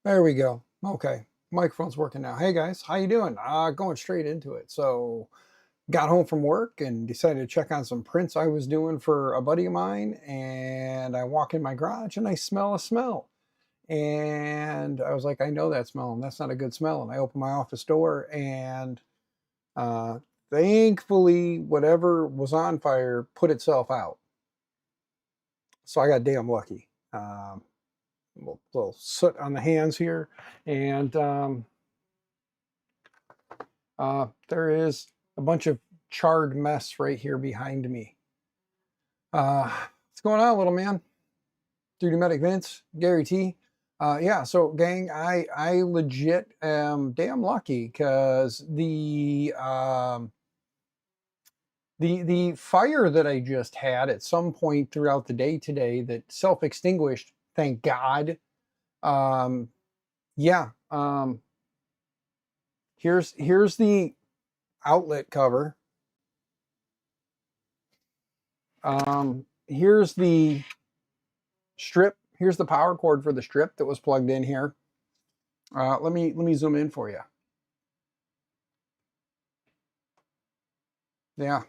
There we go. Okay, microphone's working now. Hey guys, how you doing? Going straight into it. So, got home from work and decided to check on some prints I was doing for a buddy of mine. And I walk in my garage and I smell a smell. And I was like, I know that smell, and that's not a good smell. And I open my office door, and uh, thankfully, whatever was on fire put itself out. So I got damn lucky. Little soot on the hands here, and there is a bunch of charred mess right here behind me. What's going on, little man? Duty Medic Vince, Gary T. Yeah, so gang, I legit am damn lucky because the fire that I just had at some point throughout the day today that self-extinguished, thank God. Yeah, here's the outlet cover. Here's the strip. Here's the power cord for the strip that was plugged in here. Let me zoom in for you. Yeah.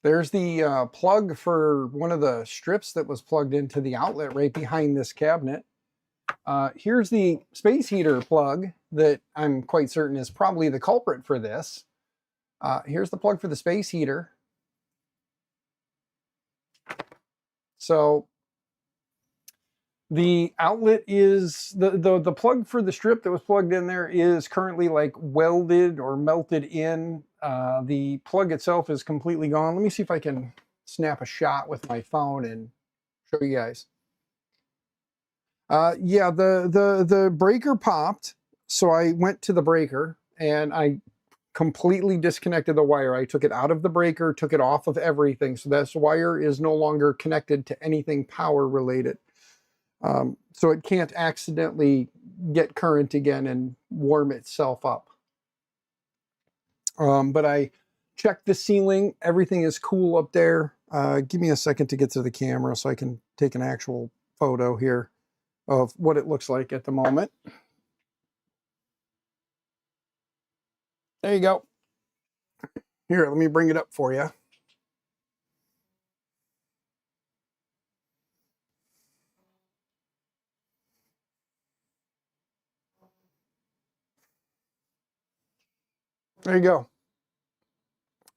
There's the plug for one of the strips that was plugged into the outlet right behind this cabinet. Here's the space heater plug that I'm quite certain is probably the culprit for this. Here's the plug for the space heater. So the outlet is, the plug for the strip that was plugged in there is currently like welded or melted in. The plug itself is completely gone. Let me see if I can snap a shot with my phone and show you guys. Yeah, the breaker popped, so I went to the breaker and I completely disconnected the wire. I took it out of the breaker, took it off of everything, so this wire is no longer connected to anything power related. So it can't accidentally get current again and warm itself up. But I checked the ceiling. Everything is cool up there. Give me a second to get to the camera so I can take an actual photo here of what it looks like at the moment. There you go. Here, let me bring it up for you. There you go.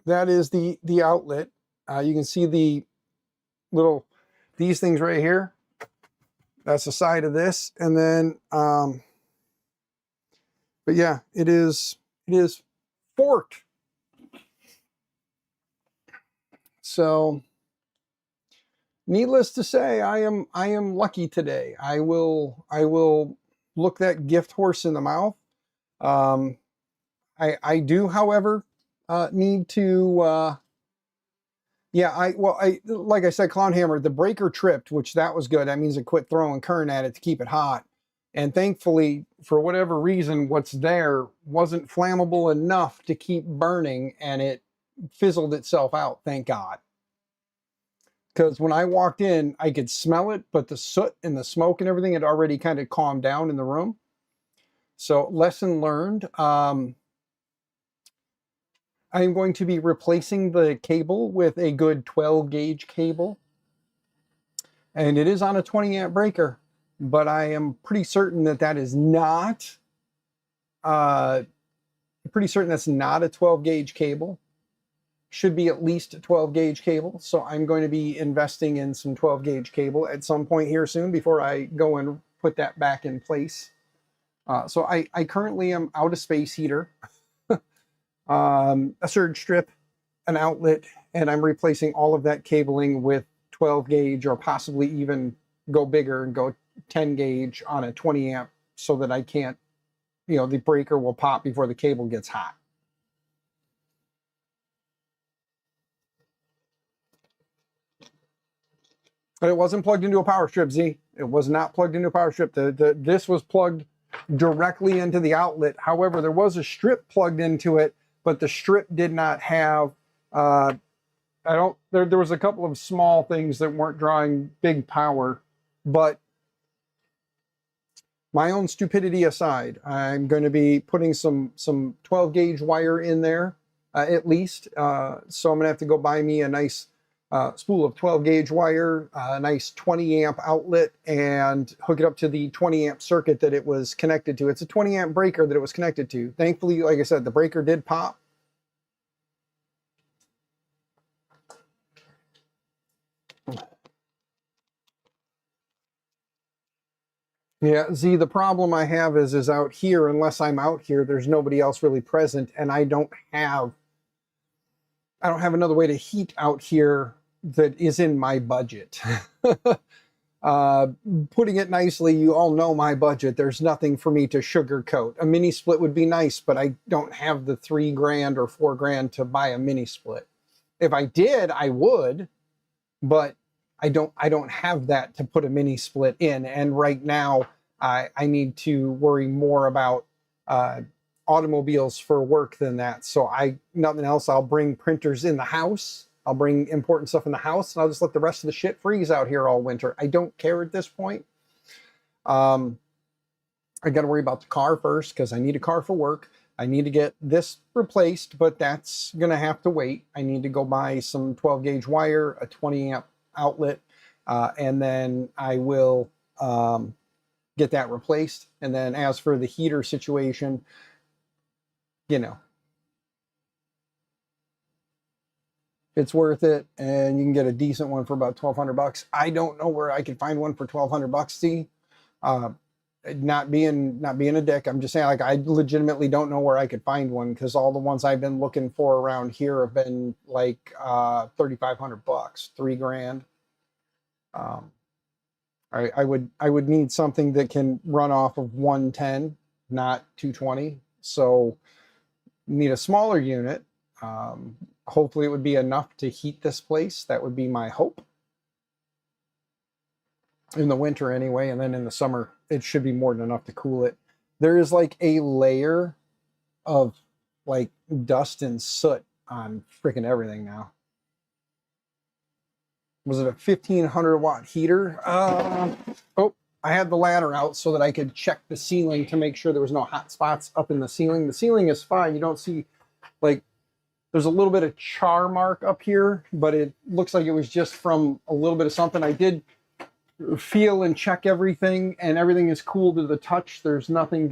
That is the outlet. You can see the little, these things right here. That's the side of this. And then, but yeah, it is forked. So needless to say, I am lucky today. I will look that gift horse in the mouth. I do, however, need to yeah, like I said, Clown Hammer, the breaker tripped, which that was good. That means it quit throwing current at it to keep it hot. And thankfully, for whatever reason, what's there wasn't flammable enough to keep burning, and it fizzled itself out, thank God. Because when I walked in, I could smell it, but the soot and the smoke and everything had already kind of calmed down in the room. So lesson learned. I am going to be replacing the cable with a good 12 gauge cable. And it is on a 20 amp breaker, but I am pretty certain that that is not, pretty certain that's not a 12 gauge cable. Should be at least a 12 gauge cable. So I'm going to be investing in some 12 gauge cable at some point here soon before I go and put that back in place. So I currently am out of space heater, a surge strip, an outlet, and I'm replacing all of that cabling with 12 gauge, or possibly even go bigger and go 10 gauge on a 20 amp so that I can't, you know, the breaker will pop before the cable gets hot. But it wasn't plugged into a power strip, Z. It was not plugged into a power strip. This was plugged directly into the outlet. However, there was a strip plugged into it, but the strip did not have, there was a couple of small things that weren't drawing big power, but my own stupidity aside, I'm going to be putting some 12 gauge wire in there at least. So I'm going to have to go buy me a nice spool of 12 gauge wire, a nice 20 amp outlet, and hook it up to the 20 amp circuit that it was connected to. It's a 20 amp breaker that it was connected to. Thankfully, like I said, the breaker did pop. Yeah, Z, the problem I have is out here, unless I'm out here, there's nobody else really present, and I don't have another way to heat out here that is in my budget. Putting it nicely, you all know my budget. There's nothing for me to sugarcoat. A mini split would be nice, but I don't have the $3,000 or $4,000 to buy a mini split. If I did, I would, but I don't have that to put a mini split in. And right now, I need to worry more about automobiles for work than that. So nothing else. I'll bring printers in the house. I'll bring important stuff in the house, and I'll just let the rest of the shit freeze out here all winter. I don't care at this point. I got to worry about the car first because I need a car for work. I need to get this replaced, but that's going to have to wait. I need to go buy some 12 gauge wire, a 20 amp outlet, and then I will get that replaced. And then as for the heater situation, you know, it's worth it, and you can get a decent one for about $1,200. I don't know where I could find one for $1,200. See, not being a dick, I'm just saying, like, I legitimately don't know where I could find one because all the ones I've been looking for around here have been like $3,500, $3,000. I would need something that can run off of 110, not 220. So need a smaller unit. Hopefully it would be enough to heat this place. That would be my hope. In the winter anyway, and then in the summer, it should be more than enough to cool it. There is like a layer of like dust and soot on freaking everything now. Was it a 1,500 watt heater? Oh, I had the ladder out so that I could check the ceiling to make sure there was no hot spots up in the ceiling. The ceiling is fine. You don't see, like, there's a little bit of char mark up here, but it looks like it was just from a little bit of something. I did feel and check everything, and everything is cool to the touch. There's nothing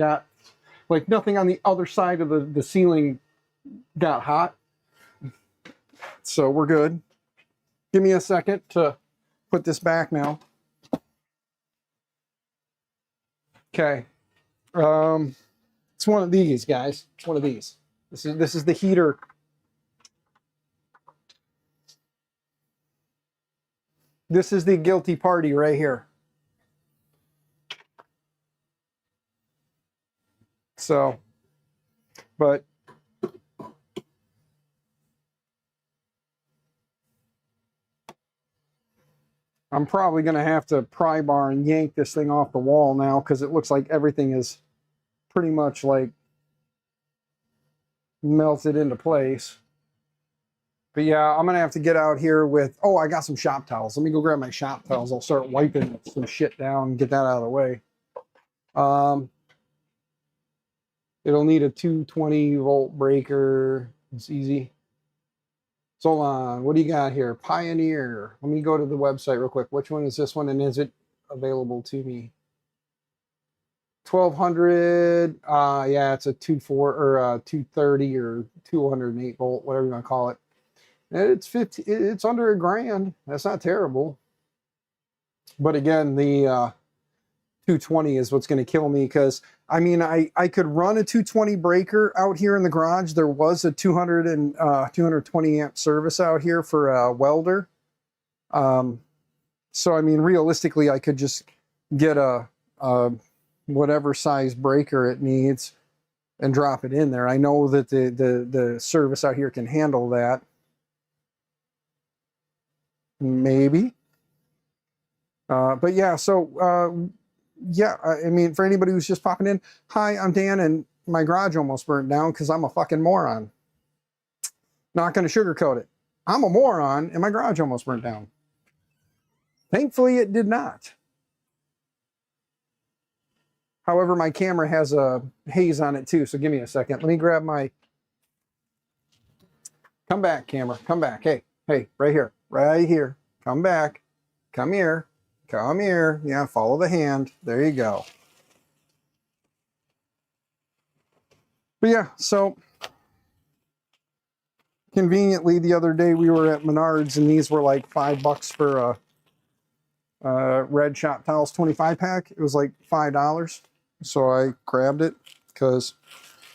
nothing on the other side of the ceiling got hot. So we're good. Give me a second to put this back now. Okay. It's one of these, guys. It's one of these. This is the heater. This is the guilty party right here. So, but I'm probably going to have to pry bar and yank this thing off the wall now because it looks like everything is pretty much like melted into place. But yeah, I'm going to have to get out here with, oh, I got some shop towels. Let me go grab my shop towels. I'll start wiping some shit down and get that out of the way. It'll need a 220 volt breaker. It's easy. So hold on, what do you got here? Pioneer. Let me go to the website real quick. Which one is this one, and is it available to me? 1200. Yeah, it's a 24 or a 230 or 208 volt, whatever you want to call it. It's 50. It's under $1,000. That's not terrible. But again, the 220 is what's going to kill me because I mean I could run a 220 breaker out here in the garage. There was a 220 amp service out here for a welder. So I mean realistically I could just get a whatever size breaker it needs and drop it in there. I know that the service out here can handle that. Maybe. But yeah, so yeah, I mean, for anybody who's just popping in, hi, I'm Dan, and my garage almost burned down because I'm a fucking moron. Not going to sugarcoat it. I'm a moron, and my garage almost burnt down. Thankfully, it did not. However, my camera has a haze on it too, so give me a second. Let me grab my... Come back, camera. Come back. Hey, hey, right here. Right here. Come back. Come here. Come here. Yeah, follow the hand. There you go. But yeah, so conveniently the other day we were at Menards and these were like $5 for a red shop towels 25 pack. It was like $5. So I grabbed it because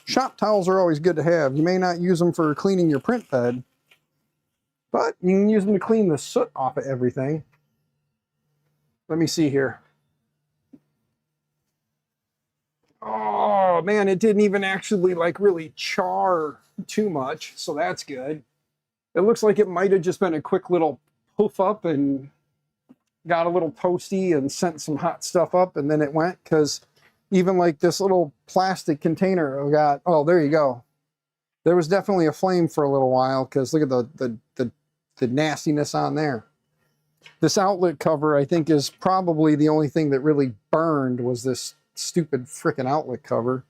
shop towels are always good to have. You may not use them for cleaning your print bed, but you can use them to clean the soot off of everything. Let me see here. Oh man, it didn't even actually like really char too much, so that's good. It looks like it might have just been a quick little poof up and got a little toasty and sent some hot stuff up and then it went, because even like this little plastic container got, oh, there you go. There was definitely a flame for a little while because look at the nastiness on there. This outlet cover, I think, is probably the only thing that really burned was this stupid frickin' outlet cover.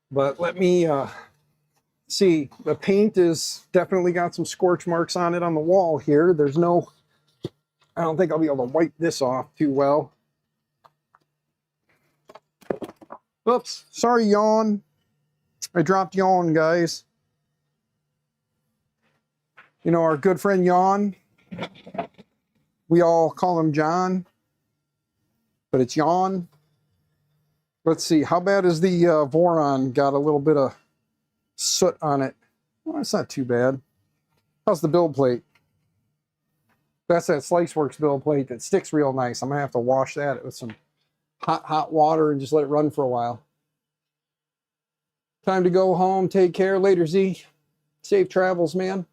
But let me see. The paint is definitely got some scorch marks on it on the wall here. There's no, I don't think I'll be able to wipe this off too well. Oops, sorry, yawn. I dropped yawn, guys. You know, our good friend Yawn, we all call him John, but it's Yawn. Let's see, how bad is the Voron? Got a little bit of soot on it. Well, it's not too bad. How's the build plate? That's that Sliceworks build plate that sticks real nice. I'm gonna have to wash that with some hot water and just let it run for a while. Time to go home. Take care. Later, Z. Safe travels, man.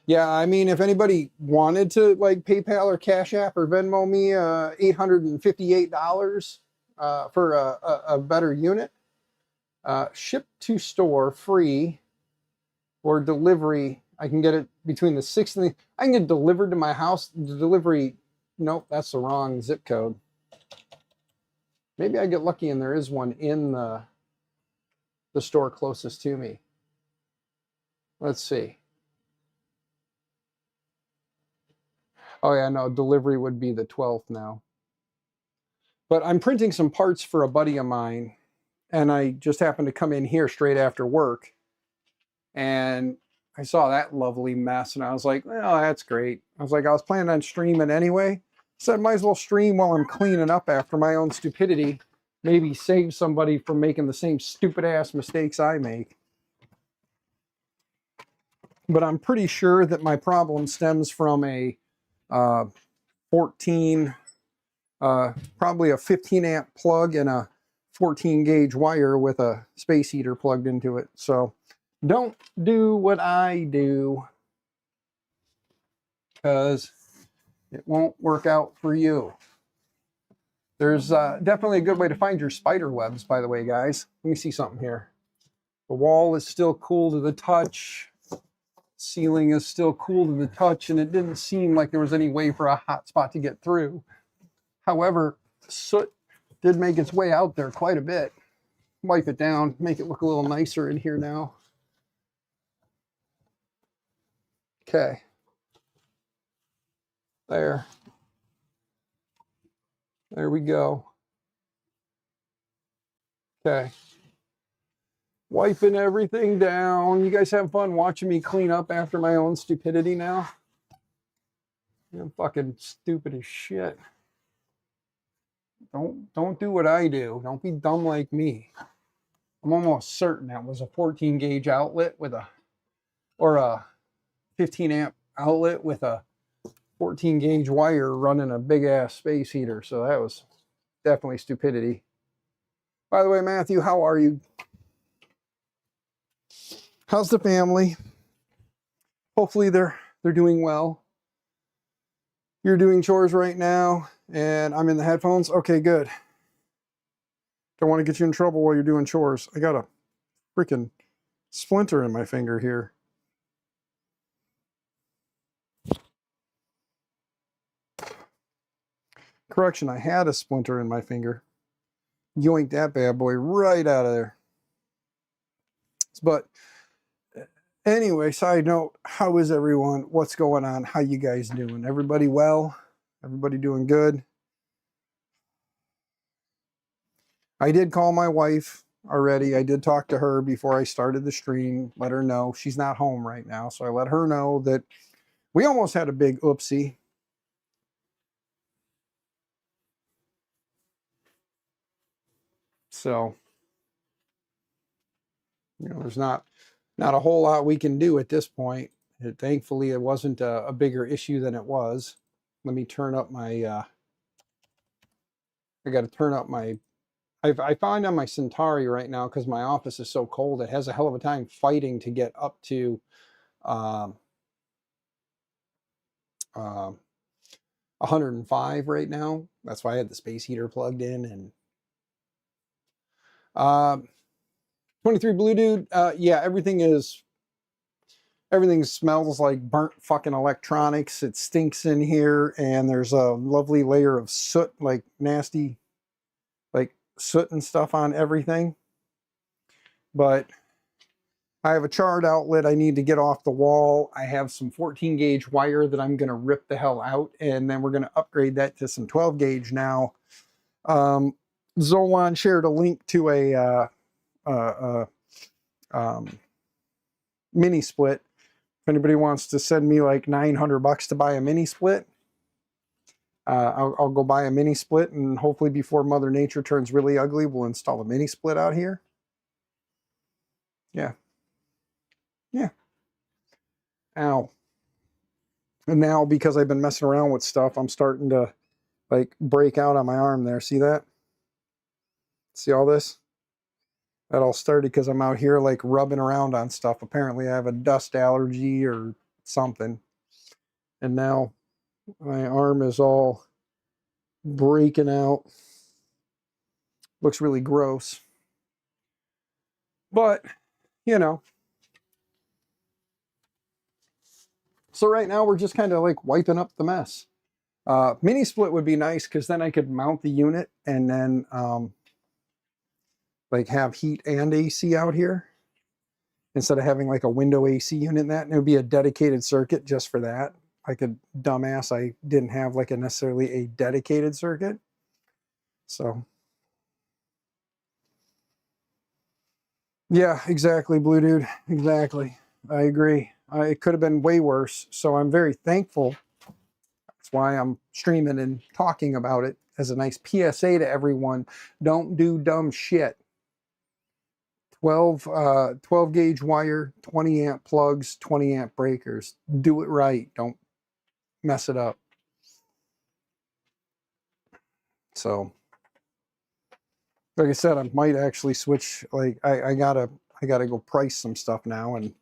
Yeah, I mean, if anybody wanted to like PayPal or Cash App or Venmo me $858 for a better unit, ship to store free or delivery, I can get it between the 6th and the, I can get it delivered to my house. The delivery, nope, that's the wrong zip code. Maybe I get lucky and there is one in the store closest to me. Let's see. Oh yeah, no, delivery would be the 12th now. But I'm printing some parts for a buddy of mine, and I just happened to come in here straight after work, and I saw that lovely mess, and I was like, oh, that's great. I was planning on streaming anyway. Said, might as well stream while I'm cleaning up after my own stupidity. Maybe save somebody from making the same stupid-ass mistakes I make. But I'm pretty sure that my problem stems from a 14, probably a 15 amp plug and a 14 gauge wire with a space heater plugged into it. So don't do what I do, because it won't work out for you. There's definitely a good way to find your spider webs, by the way, guys. Let me see something here. The wall is still cool to the touch. Ceiling is still cool to the touch, and it didn't seem like there was any way for a hot spot to get through. However, soot did make its way out there quite a bit. Wipe it down, make it look a little nicer in here now. Okay. There. There we go. Okay. Wiping everything down. You guys have fun watching me clean up after my own stupidity now? I'm fucking stupid as shit. Don't do what I do. Don't be dumb like me. I'm almost certain that was a 14 gauge outlet with a, or a 15 amp outlet with a 14 gauge wire running a big ass space heater. So that was definitely stupidity. By the way, Matthew, how are you? How's the family? Hopefully they're doing well. You're doing chores right now, and I'm in the headphones. Okay, good. Don't want to get you in trouble while you're doing chores. I got a freaking splinter in my finger here. Correction, I had a splinter in my finger. Yoinked that bad boy right out of there. But anyway, side note, how is everyone? What's going on? How you guys doing? Everybody well? Everybody doing good? I did call my wife already. I did talk to her before I started the stream, let her know she's not home right now. So I let her know that we almost had a big oopsie. So, you know, there's not a whole lot we can do at this point. Thankfully, it wasn't a bigger issue than it was. Let me turn up my, I got to turn up my, I find on my Centauri right now, because my office is so cold, it has a hell of a time fighting to get up to 105 right now. That's why I had the space heater plugged in. And 23 Blue Dude, yeah, everything smells like burnt fucking electronics. It stinks in here, and there's a lovely layer of soot, like nasty, like soot and stuff on everything. But I have a charred outlet I need to get off the wall. I have some 14 gauge wire that I'm going to rip the hell out, and then we're going to upgrade that to some 12 gauge now. Zolan shared a link to a mini split. If anybody wants to send me like $900 to buy a mini split, I'll go buy a mini split, and hopefully before Mother Nature turns really ugly, we'll install a mini split out here. Yeah. Yeah. Ow. And now, because I've been messing around with stuff, I'm starting to like break out on my arm there. See that? See all this? That all started because I'm out here like rubbing around on stuff. Apparently I have a dust allergy or something. And now my arm is all breaking out. Looks really gross. But, you know. So right now we're just kind of like wiping up the mess. Mini split would be nice because then I could mount the unit and then like have heat and AC out here instead of having like a window AC unit in that. And it would be a dedicated circuit just for that. Like a dumbass, I didn't have like necessarily a dedicated circuit. So yeah, exactly, Blue Dude. Exactly. I agree. It could have been way worse. So I'm very thankful. That's why I'm streaming and talking about it as a nice PSA to everyone. Don't do dumb shit. 12 gauge wire, 20 amp plugs, 20 amp breakers. Do it right. Don't mess it up. So, like I said, I might actually switch. Like I gotta go price some stuff now and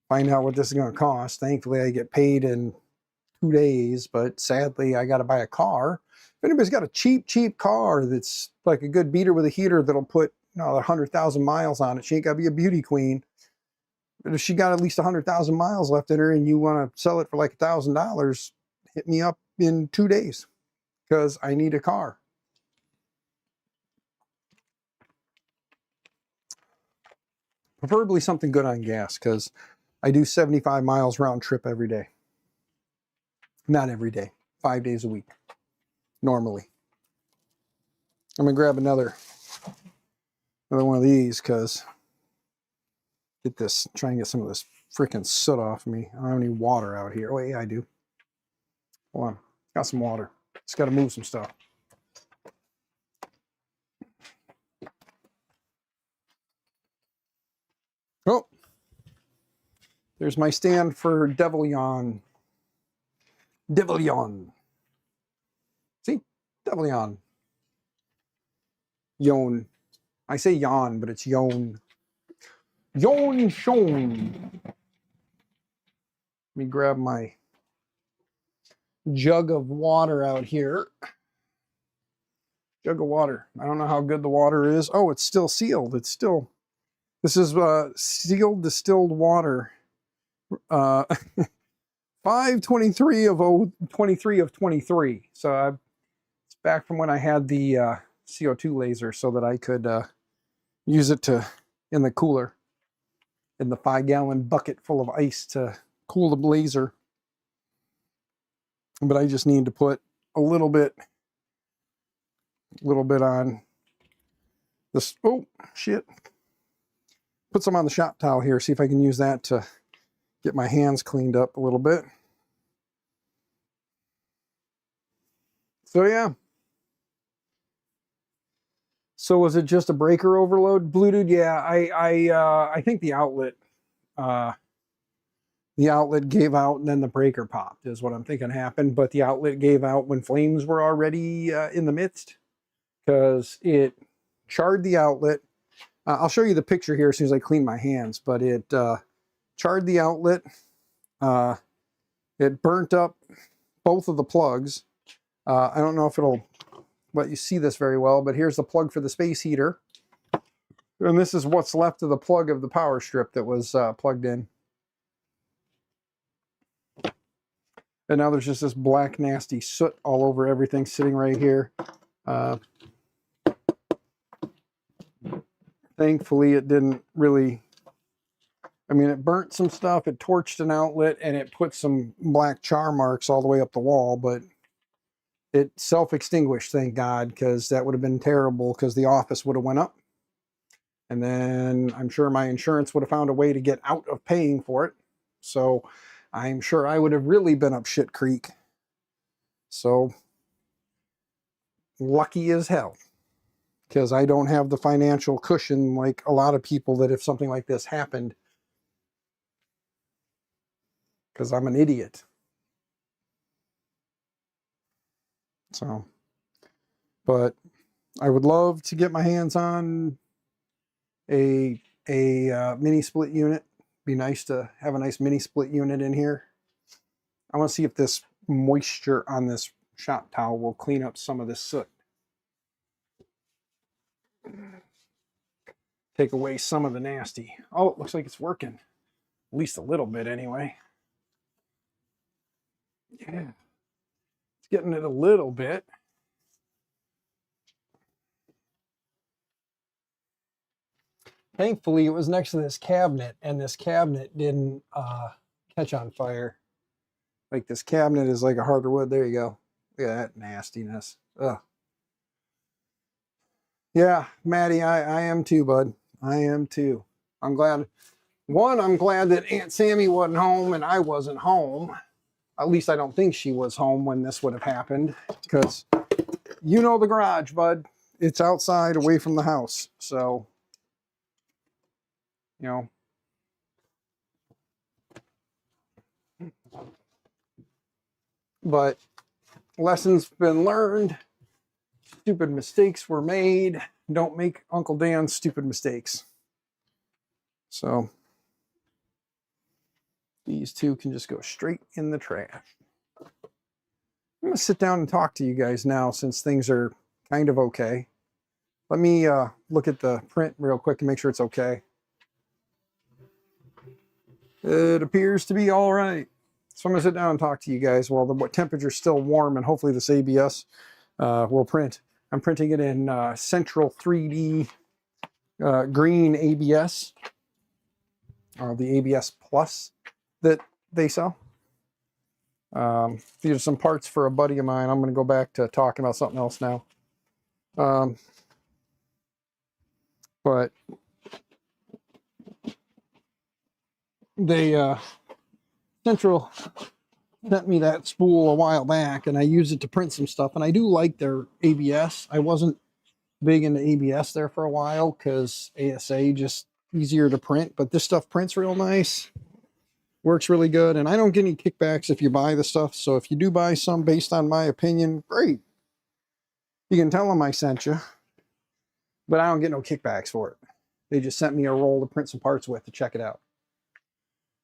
find out what this is gonna cost. Thankfully, I get paid in 2 days, but sadly, I gotta buy a car. If anybody's got a cheap car that's like a good beater with a heater that'll put 100,000 miles on it, she ain't gotta be a beauty queen. But if she got at least 100,000 miles left in her and you want to sell it for like $1,000, hit me up in 2 days because I need a car. Preferably something good on gas because I do 75 miles round trip every day. Not every day, 5 days a week, normally. I'm going to grab another one of these because try and get some of this freaking soot off me. I don't have any water out here. Oh, yeah, I do. Hold on. Got some water. Just got to move some stuff. Oh, there's my stand for Devil Yawn. Devil Yawn. See? Devil Yawn. Yon. I say yawn, but it's yon. Yon shone. Let me grab my jug of water out here. Jug of water. I don't know how good the water is. Oh, it's still sealed. This is sealed distilled water. 523 of 23. So it's back from when I had the CO2 laser so that I could use it in the cooler, in the 5-gallon bucket full of ice to cool the laser. But I just need to put a little bit on this. Oh, shit. Put some on the shop towel here, see if I can use that to get my hands cleaned up a little bit. So yeah. So was it just a breaker overload, Blue Dude? Yeah, I think the outlet gave out and then the breaker popped is what I'm thinking happened. But the outlet gave out when flames were already in the midst, because it charred the outlet. I'll show you the picture here as soon as I clean my hands. But it charred the outlet. It burnt up both of the plugs. I don't know if it'll let you see this very well, but here's the plug for the space heater. And this is what's left of the plug of the power strip that was plugged in. And now there's just this black, nasty soot all over everything sitting right here. Thankfully, it didn't really... I mean, it burnt some stuff, it torched an outlet, and it put some black char marks all the way up the wall, but it self-extinguished, thank God, because that would have been terrible, because the office would have went up. And then I'm sure my insurance would have found a way to get out of paying for it. So I'm sure I would have really been up shit creek. So lucky as hell, because I don't have the financial cushion like a lot of people that if something like this happened, because I'm an idiot. So, but I would love to get my hands on a mini split unit. Be nice to have a nice mini split unit in here. I want to see if this moisture on this shop towel will clean up some of this soot. Take away some of the nasty. Oh, it looks like it's working. At least a little bit anyway. Yeah. It's getting it a little bit. Thankfully, it was next to this cabinet, and this cabinet didn't catch on fire. Like, this cabinet is like a harder wood. There you go. Look at that nastiness. Ugh. Yeah, Maddie, I am too, bud. I am too. I'm glad. One, I'm glad that Aunt Sammy wasn't home and I wasn't home. At least I don't think she was home when this would have happened, because you know the garage, bud. It's outside away from the house. So, you know. But lessons been learned. Stupid mistakes were made. Don't make Uncle Dan stupid mistakes. So these two can just go straight in the trash. I'm going to sit down and talk to you guys now since things are kind of okay. Let me look at the print real quick and make sure it's okay. It appears to be all right. So I'm going to sit down and talk to you guys while the temperature's still warm, and hopefully this ABS will print. I'm printing it in Central 3D green ABS, the ABS Plus that they sell. These are some parts for a buddy of mine. I'm going to go back to talking about something else now. But they Central sent me that spool a while back, and I used it to print some stuff, and I do like their ABS. I wasn't big into ABS there for a while because ASA just easier to print, but this stuff prints real nice, works really good, and I don't get any kickbacks if you buy the stuff. So if you do buy some based on my opinion, great. You can tell them I sent you, but I don't get no kickbacks for it. They just sent me a roll to print some parts with to check it out.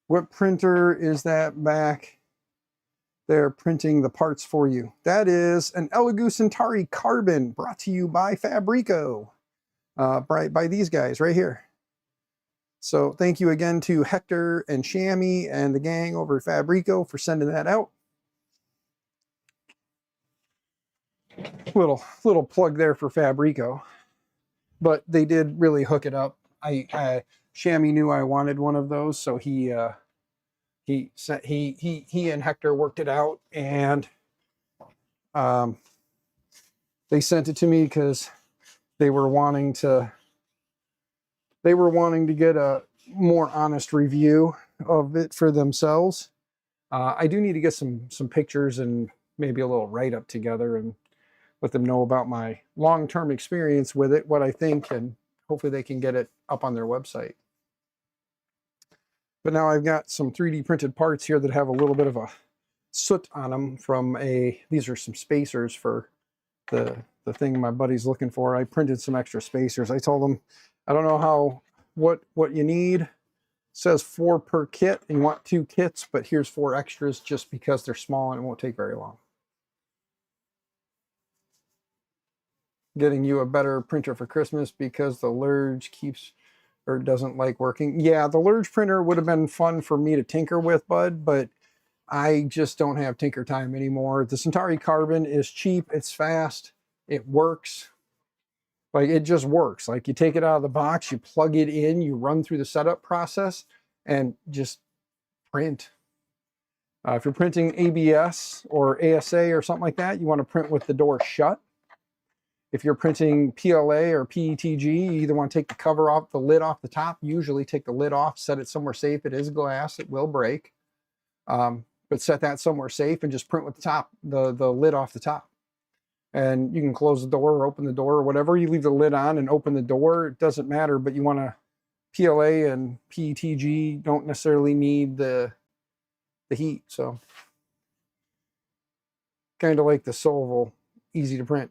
What printer is that back there printing the parts for you? That is an Elegoo Centauri Carbon, brought to you by Fabrico, by these guys right here. So thank you again to Hector and Shammy and the gang over at Fabrico for sending that out. Little plug there for Fabrico. But they did really hook it up. Shammy knew I wanted one of those, so he and Hector worked it out, and they sent it to me because they were wanting to get a more honest review of it for themselves. I do need to get some pictures and maybe a little write-up together and let them know about my long-term experience with it, what I think, and hopefully they can get it up on their website. But now I've got some 3D printed parts here that have a little bit of a soot on them from these are some spacers for the thing my buddy's looking for. I printed some extra spacers. I told him, I don't know what you need. It says 4 per kit, and you want 2 kits, but here's 4 extras just because they're small and it won't take very long. Getting you a better printer for Christmas because the Lurge doesn't like working. Yeah, the Lurge printer would have been fun for me to tinker with, bud, but I just don't have tinker time anymore. The Centauri Carbon is cheap, it's fast, it works. Like, it just works. Like, you take it out of the box, you plug it in, you run through the setup process, and just print. If you're printing ABS or ASA or something like that, you want to print with the door shut. If you're printing PLA or PETG, you either want to take the cover off, the lid off the top. Usually take the lid off, set it somewhere safe. It is glass, it will break. But set that somewhere safe and just print with the lid off the top. And you can close the door or open the door or whatever. You leave the lid on and open the door. It doesn't matter, but you want to, PLA and PETG don't necessarily need the heat. So kind of like the Solval, easy to print.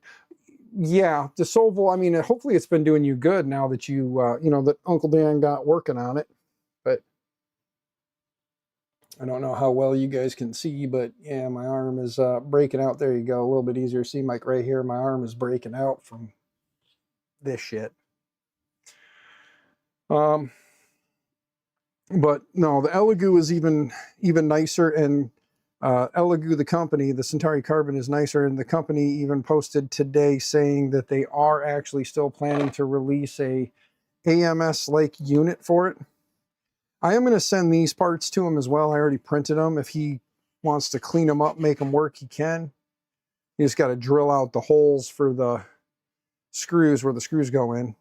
Yeah, the Solval, I mean, hopefully it's been doing you good now that you know, that Uncle Dan got working on it. But I don't know how well you guys can see, but yeah, my arm is breaking out. There you go, a little bit easier to see, Mike, right here. My arm is breaking out from this shit. But no, the Elegoo is even nicer, and Elegoo, the company, the Centauri Carbon is nicer, and the company even posted today saying that they are actually still planning to release a AMS-like unit for it. I am going to send these parts to him as well. I already printed them. If he wants to clean them up, make them work, he can. You just got to drill out the holes for the screws where the screws go in.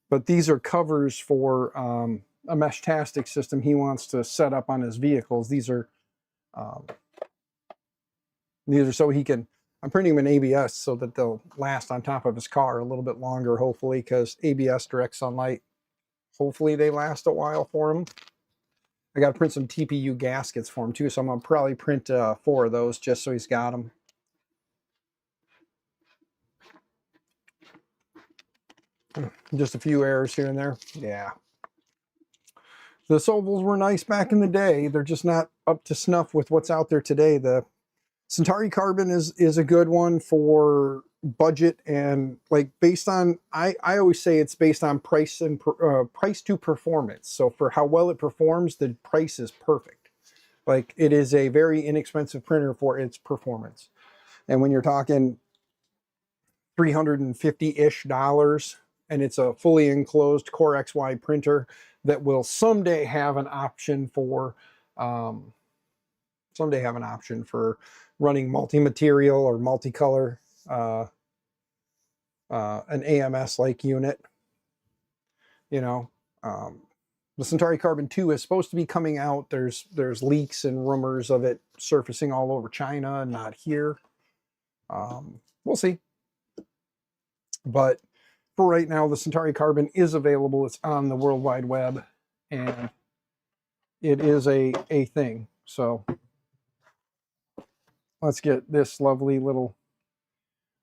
But these are covers for a mesh-tastic system he wants to set up on his vehicles. These are so he can, I'm printing them in ABS so that they'll last on top of his car a little bit longer, hopefully, because ABS, direct sunlight, hopefully they last a while for him. I got to print some TPU gaskets for him too, so I'm going to probably print 4 of those just so he's got them. Just a few errors here and there. Yeah. The Solvals were nice back in the day. They're just not up to snuff with what's out there today. The Centauri Carbon is a good one for budget, and like based on, I always say it's based on price and price to performance. So for how well it performs, the price is perfect. Like, it is a very inexpensive printer for its performance. And when you're talking $350-ish, and it's a fully enclosed Core XY printer that will someday have an option for running multi-material or multicolor, an AMS-like unit. You know, the Centauri Carbon 2 is supposed to be coming out. There's leaks and rumors of it surfacing all over China and not here. We'll see. But for right now, the Centauri Carbon is available. It's on the World Wide Web, and it is a thing. So let's get this lovely little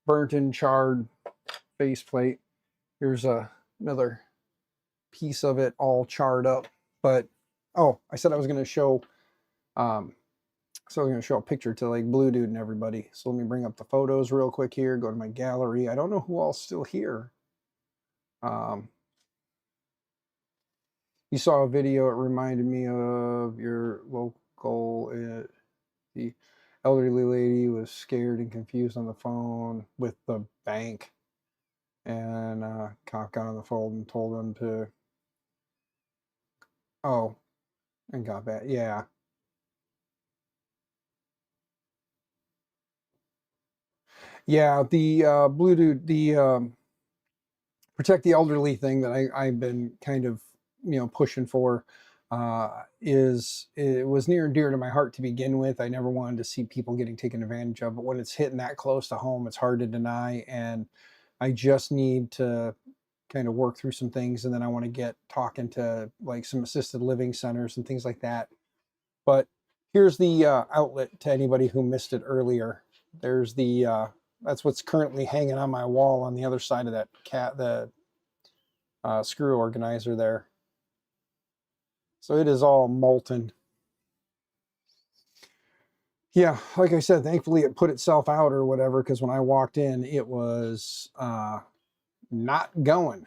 burnt and charred faceplate. Here's another piece of it all charred up. But oh, I said I was going to show a picture to like Blue Dude and everybody. So let me bring up the photos real quick here, go to my gallery. I don't know who all's still here. You saw a video, it reminded me of your local Elderly lady was scared and confused on the phone with the bank, and cop got on the phone and told them to, oh, and got back. Yeah. Yeah, the Bluetooth, the protect the elderly thing that I've been kind of, pushing for, it was near and dear to my heart to begin with. I never wanted to see people getting taken advantage of, but when it's hitting that close to home, it's hard to deny. And I just need to kind of work through some things, and then I want to get talking to like some assisted living centers and things like that. But here's the outlet to anybody who missed it earlier. There's the that's what's currently hanging on my wall on the other side of that the screw organizer there. So it is all molten. Yeah, like I said, thankfully it put itself out or whatever, because when I walked in, it was not going.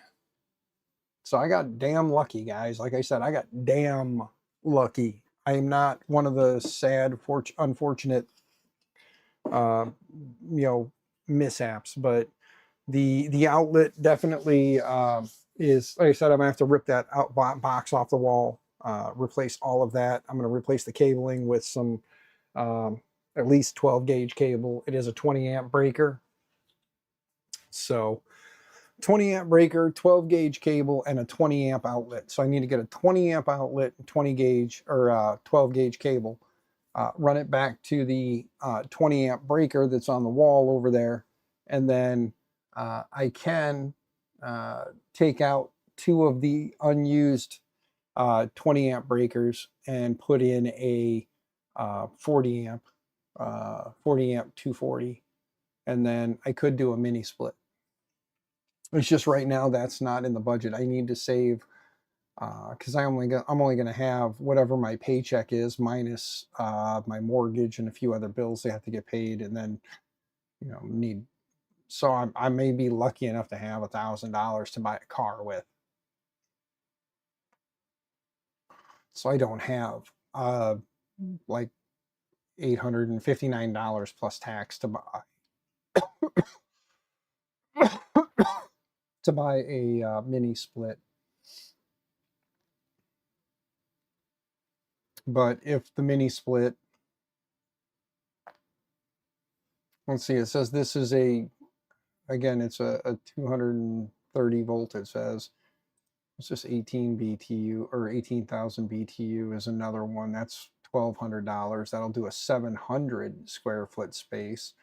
So I got damn lucky, guys. Like I said, I got damn lucky. I am not one of the sad, unfortunate, uh, you know, mishaps, but the outlet definitely is, like I said, I'm gonna have to rip that out box off the wall, replace all of that. I'm gonna replace the cabling with some at least 12 gauge cable. It is a 20 amp breaker, so 20 amp breaker, 12 gauge cable, and a 20 amp outlet. So I need to get a 20 amp outlet, 20 gauge or 12 gauge cable, run it back to the 20 amp breaker that's on the wall over there, and then I can take out two of the unused 20 amp breakers and put in a 40 amp 240, and then I could do a mini split. It's just right now that's not in the budget. I need to save, because I'm only going to have whatever my paycheck is minus my mortgage and a few other bills they have to get paid, and then need. So I may be lucky enough to have $1,000 to buy a car with. So I don't have like $859 plus tax to buy a mini split. But if the mini split, let's see, it says this is again, it's a 230 volt. It says it's just 18 BTU, or 18,000 BTU is another one. That's $1,200. That'll do a 700 square foot space.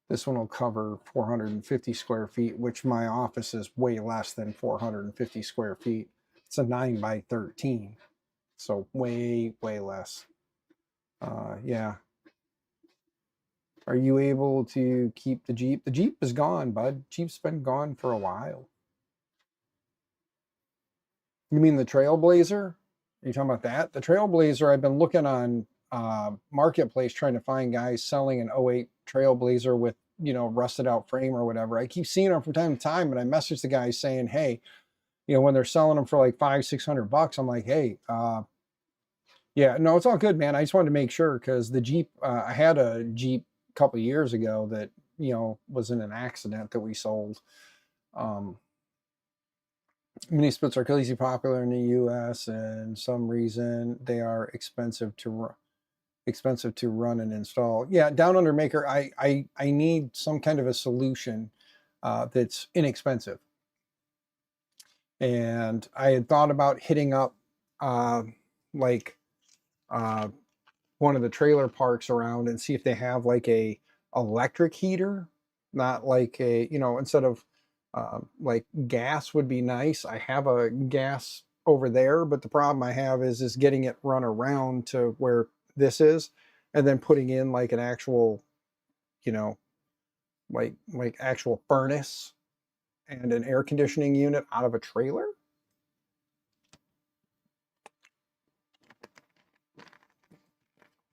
This one will cover 450 square feet, which my office is way less than 450 square feet. It's a 9 by 13. So way, way less. Yeah. Are you able to keep the Jeep? The Jeep is gone, bud. Jeep's been gone for a while. You mean the Trailblazer? Are you talking about that? The Trailblazer, I've been looking on Marketplace trying to find guys selling an '08 Trailblazer with, rusted out frame or whatever. I keep seeing them from time to time, and I message the guys saying, hey, when they're selling them for like $500-600, I'm like, hey, yeah, no, it's all good, man. I just wanted to make sure, because the Jeep, I had a Jeep a couple of years ago that, was in an accident that we sold. Mini splits are crazy popular in the U.S., and some reason they are expensive to run and install. Yeah, down under maker, I need some kind of a solution that's inexpensive. And I had thought about hitting up like one of the trailer parks around and see if they have like a electric heater, not like a, instead of like gas would be nice. I have a gas over there, but the problem I have is getting it run around to where this is, and then putting in like an actual, like actual furnace and an air conditioning unit out of a trailer.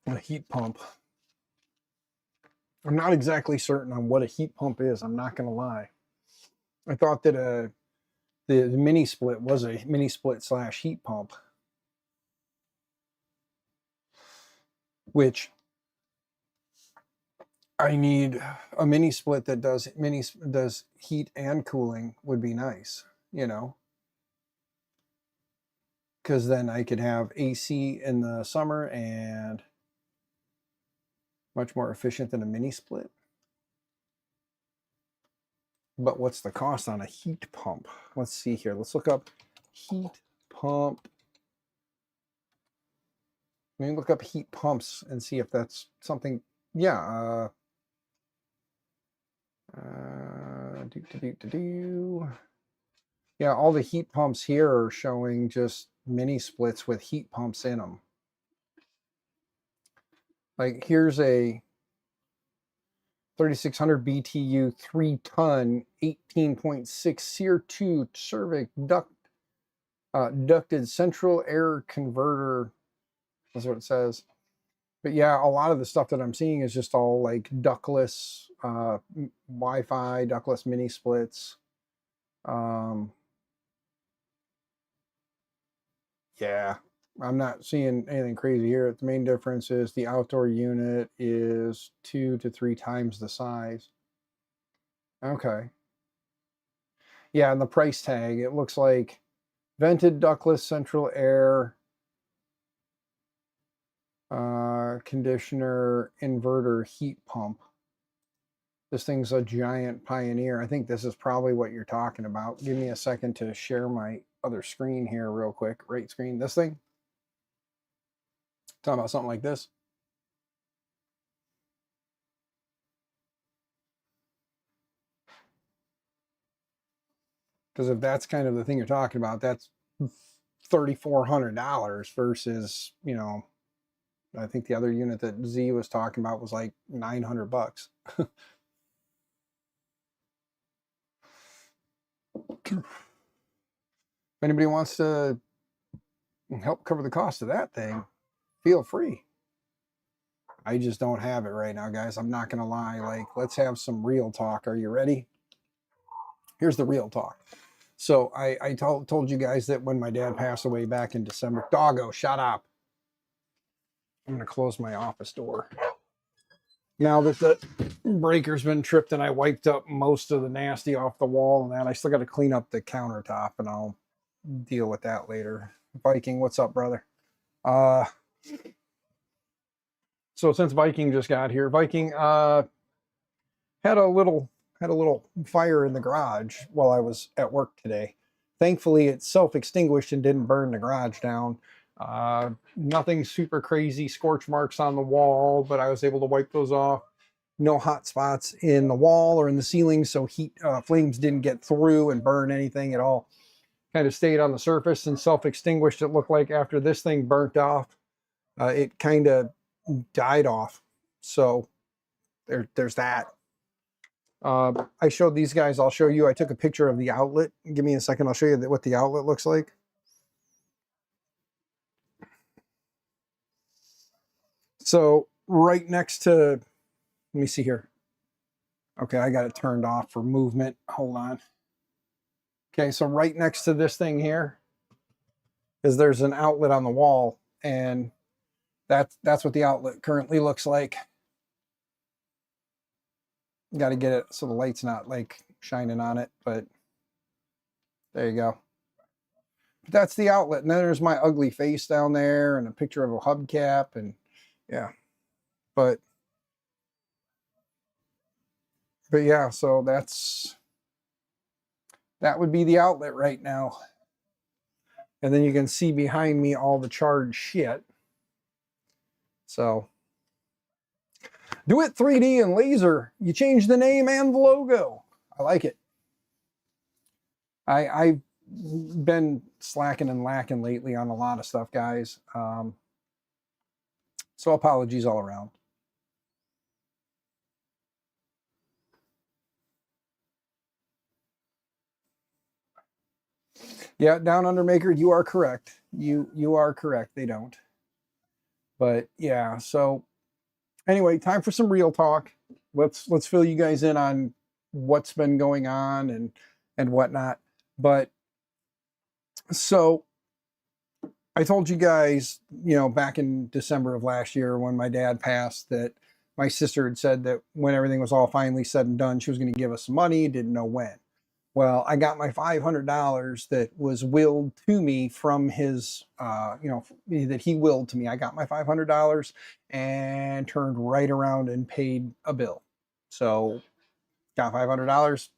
A heat pump. I'm not exactly certain on what a heat pump is. I'm not going to lie. I thought that the mini split was a mini split / heat pump, which I need a mini split that does heat and cooling would be nice, you know, because then I could have AC in the summer and much more efficient than a mini split. But what's the cost on a heat pump? Let's see here. Let's look up heat pump. Let me look up heat pumps and see if that's something. Yeah. Yeah, all the heat pumps here are showing just mini splits with heat pumps in them. Like here's a 3600 BTU 3-ton 18.6 SEER 2 cervic ducted central air converter. That's what it says. But yeah, a lot of the stuff that I'm seeing is just all like ductless Wi-Fi, ductless mini splits. Yeah, I'm not seeing anything crazy here. The main difference is the outdoor unit is 2 to 3 times the size. Okay. Yeah, and the price tag, it looks like vented ductless central air conditioner inverter heat pump. This thing's a giant Pioneer. I think this is probably what you're talking about. Give me a second to share my other screen here real quick. Right screen, this thing. Talking about something like this. Because if that's kind of the thing you're talking about, that's $3,400 versus, you know, I think the other unit that Z was talking about was like $900. If anybody wants to help cover the cost of that thing, feel free. I just don't have it right now, guys. I'm not going to lie. Like, let's have some real talk. Are you ready? Here's the real talk. So I told you guys that when my dad passed away back in December, doggo, shut up. I'm going to close my office door. Now that the breaker's been tripped and I wiped up most of the nasty off the wall and that, I still got to clean up the countertop and I'll deal with that later. Viking, what's up, brother? So since Viking just got here, Viking had a little fire in the garage while I was at work today. Thankfully, it self-extinguished and didn't burn the garage down. Nothing super crazy, scorch marks on the wall, but I was able to wipe those off. No hot spots in the wall or in the ceiling, so heat flames didn't get through and burn anything at all. Kind of stayed on the surface and self-extinguished. It looked like after this thing burnt off, it kind of died off. So there's that. I showed these guys, I'll show you, I took a picture of the outlet. Give me a second, I'll show you what the outlet looks like. So right next to, let me see here. Okay, I got it turned off for movement. Hold on. Okay, so right next to this thing here is there's an outlet on the wall, and that's what the outlet currently looks like. Got to get it so the light's not like shining on it, but there you go. But that's the outlet, and then there's my ugly face down there and a picture of a hubcap, and yeah. But yeah, so that would be the outlet right now. And then you can see behind me all the charred shit. So do it 3D and laser. You change the name and the logo. I like it. I've been slacking and lacking lately on a lot of stuff, guys. So apologies all around. Yeah, Down Under Maker, you are correct. You are correct. They don't. But yeah, so anyway, time for some real talk. Let's fill you guys in on what's been going on and whatnot. But so I told you guys, you know, back in December of last year when my dad passed, that my sister had said that when everything was all finally said and done, she was going to give us some money, didn't know when. Well, I got my $500 that was willed to me from his, that he willed to me. I got my $500 and turned right around and paid a bill. So got $500,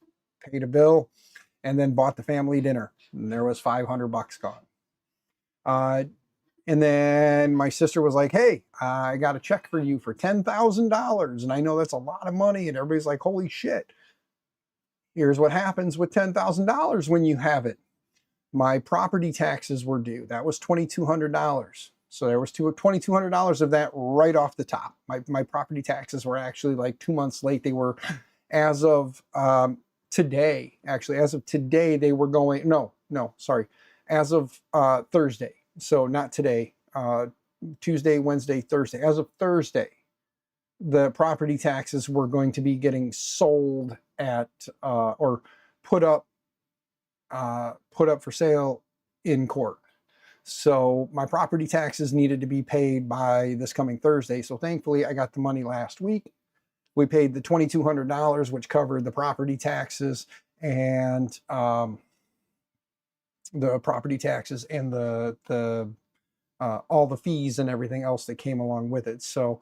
paid a bill, and then bought the family dinner. And there was $500 gone. And then my sister was like, hey, I got a check for you for $10,000. And I know that's a lot of money. And everybody's like, holy shit. Here's what happens with $10,000 when you have it. My property taxes were due. That was $2,200. So there was $2,200 of that right off the top. My property taxes were actually like 2 months late. They were, as of today, actually, as of today, they were going, sorry, as of Thursday. So not today, Tuesday, Wednesday, Thursday. As of Thursday, the property taxes were going to be getting sold at or put up for sale in court. So my property taxes needed to be paid by this coming Thursday. So thankfully, I got the money last week. We paid the $2,200, which covered the property taxes and the property taxes and the all the fees and everything else that came along with it. So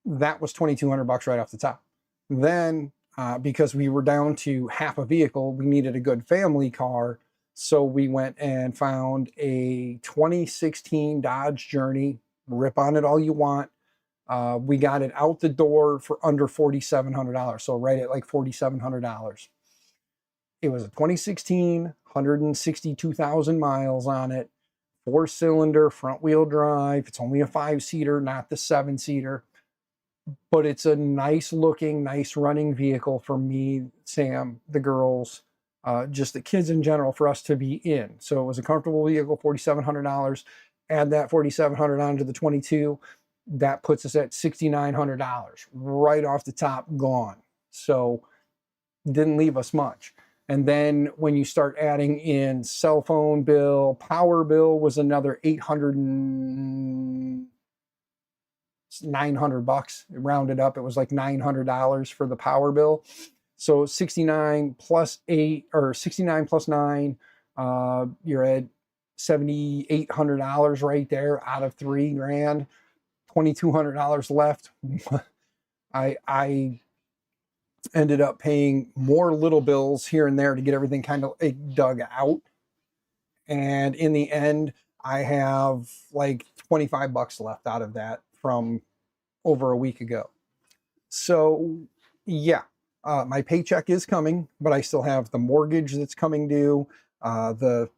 that was $2,200 right off the top. Then because we were down to half a vehicle, we needed a good family car. So we went and found a 2016 Dodge Journey. Rip on it all you want. We got it out the door for under $4,700. So right at like $4,700. It was a 2016, 162,000 miles on it, 4-cylinder, front-wheel drive. It's only a 5-seater, not the 7-seater. But it's a nice-looking, nice-running vehicle for me, Sam, the girls, just the kids in general, for us to be in. So it was a comfortable vehicle, $4,700. Add that $4,700 onto the 22. That puts us at $6,900. Right off the top, gone. So didn't leave us much. And then when you start adding in cell phone bill, power bill was another $900. It rounded up. It was like $900 for the power bill. So 69 plus 8 or 69 plus 9, you're at $7,800 right there out of $3,000. $2,200 left. I ended up paying more little bills here and there to get everything kind of dug out. And in the end, I have like $25 left out of that from over a week ago. So yeah, my paycheck is coming, but I still have the mortgage that's coming due, the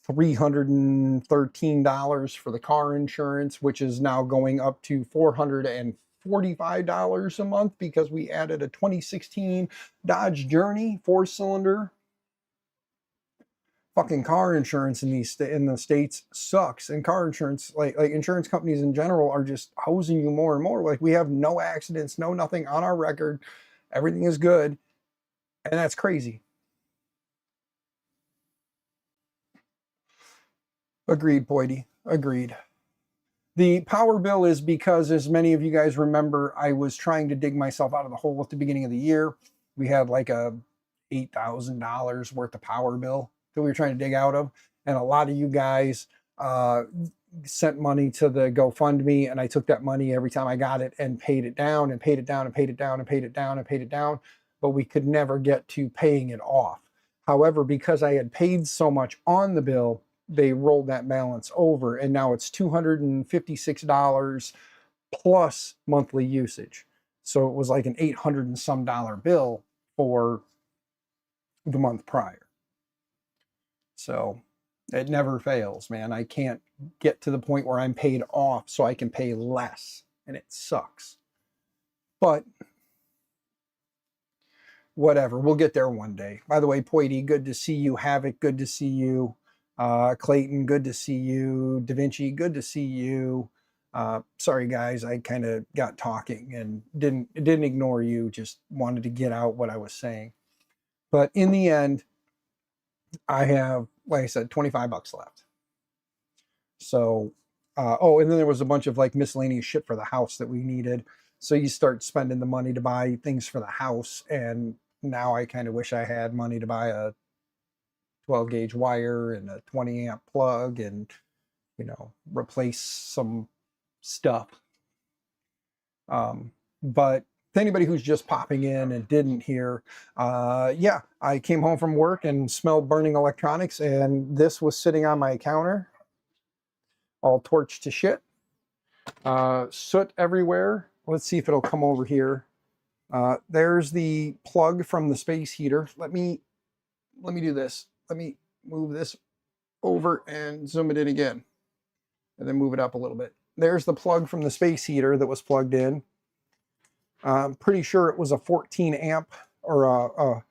$313 for the car insurance, which is now going up to $445 a month because we added a 2016 Dodge Journey 4-cylinder. Fucking car insurance in the states sucks, and car insurance, like insurance companies in general, are just hosing you more and more. Like, we have no accidents, no nothing on our record, everything is good, and that's crazy. Agreed, Poity. Agreed. The power bill is because, as many of you guys remember, I was trying to dig myself out of the hole at the beginning of the year. We had like a $8,000 worth of power bill that we were trying to dig out of. And a lot of you guys sent money to the GoFundMe, and I took that money every time I got it and paid it down and paid it down and paid it down and paid it down and paid it down. But we could never get to paying it off. However, because I had paid so much on the bill, they rolled that balance over, and now it's $256 plus monthly usage. So it was like an $800 and some bill for the month prior. So it never fails, man. I can't get to the point where I'm paid off so I can pay less, and it sucks. But whatever, we'll get there one day. By the way, Poity, good to see you. Havoc, good to see you. Clayton, good to see you. Da Vinci, good to see you. Sorry guys, I kind of got talking and didn't ignore you, just wanted to get out what I was saying. But in the end, I have, like I said, $25 left. So, oh, and then there was a bunch of like miscellaneous shit for the house that we needed. So you start spending the money to buy things for the house. And now I kind of wish I had money to buy a 12 gauge wire and a 20 amp plug and, replace some stuff. But to anybody who's just popping in and didn't hear, yeah, I came home from work and smelled burning electronics, and this was sitting on my counter, all torched to shit. Soot everywhere. Let's see if it'll come over here. There's the plug from the space heater. Let me do this. Let me move this over and zoom it in again, and then move it up a little bit. There's the plug from the space heater that was plugged in. I'm pretty sure it was a 14 amp or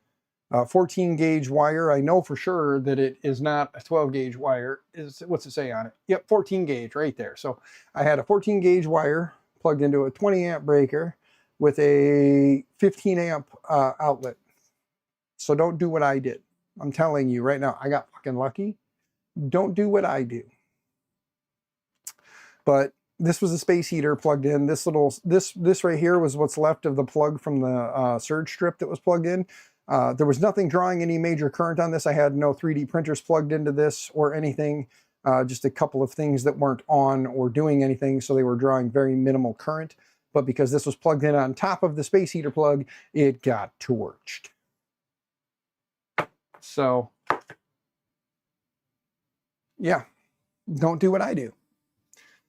a 14 gauge wire. I know for sure that it is not a 12 gauge wire. What's it say on it? Yep, 14 gauge right there. So I had a 14 gauge wire plugged into a 20 amp breaker with a 15 amp outlet. So don't do what I did. I'm telling you right now, I got fucking lucky. Don't do what I do. But this was a space heater plugged in. This right here was what's left of the plug from the surge strip that was plugged in. There was nothing drawing any major current on this. I had no 3D printers plugged into this or anything. Just a couple of things that weren't on or doing anything, so they were drawing very minimal current. But because this was plugged in on top of the space heater plug, it got torched. So, yeah, don't do what I do.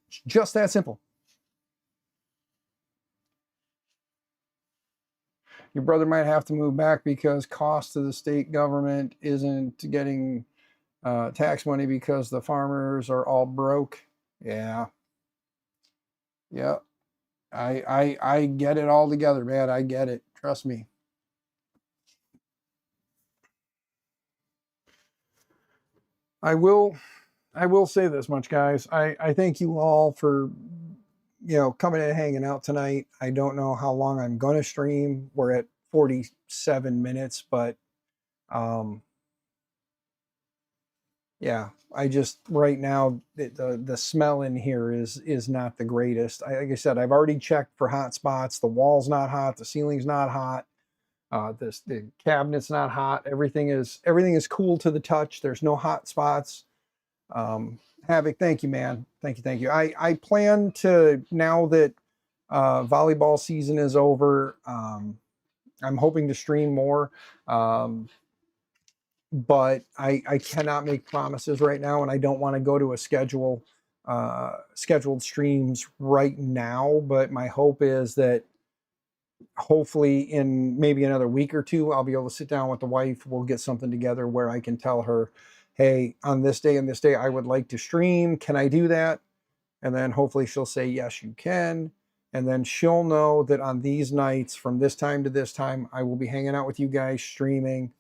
It's just that simple. Your brother might have to move back because cost to the state government isn't getting tax money because the farmers are all broke. Yeah. Yeah. I get it all together, man. I get it. Trust me. I will say this much, guys. I thank you all for coming in and hanging out tonight. I don't know how long I'm going to stream. We're at 47 minutes, but yeah, I just right now the smell in here is not the greatest. Like I said, I've already checked for hot spots. The wall's not hot. The ceiling's not hot. The cabinet's not hot. Everything is cool to the touch. There's no hot spots. Havoc, thank you, man. Thank you. I plan to, now that volleyball season is over, I'm hoping to stream more. But I cannot make promises right now, and I don't want to go to a scheduled streams right now. But my hope is that hopefully in maybe another week or two, I'll be able to sit down with the wife. We'll get something together where I can tell her, hey, on this day and this day, I would like to stream. Can I do that? And then hopefully she'll say, yes, you can. And then she'll know that on these nights from this time to this time, I will be hanging out with you guys streaming.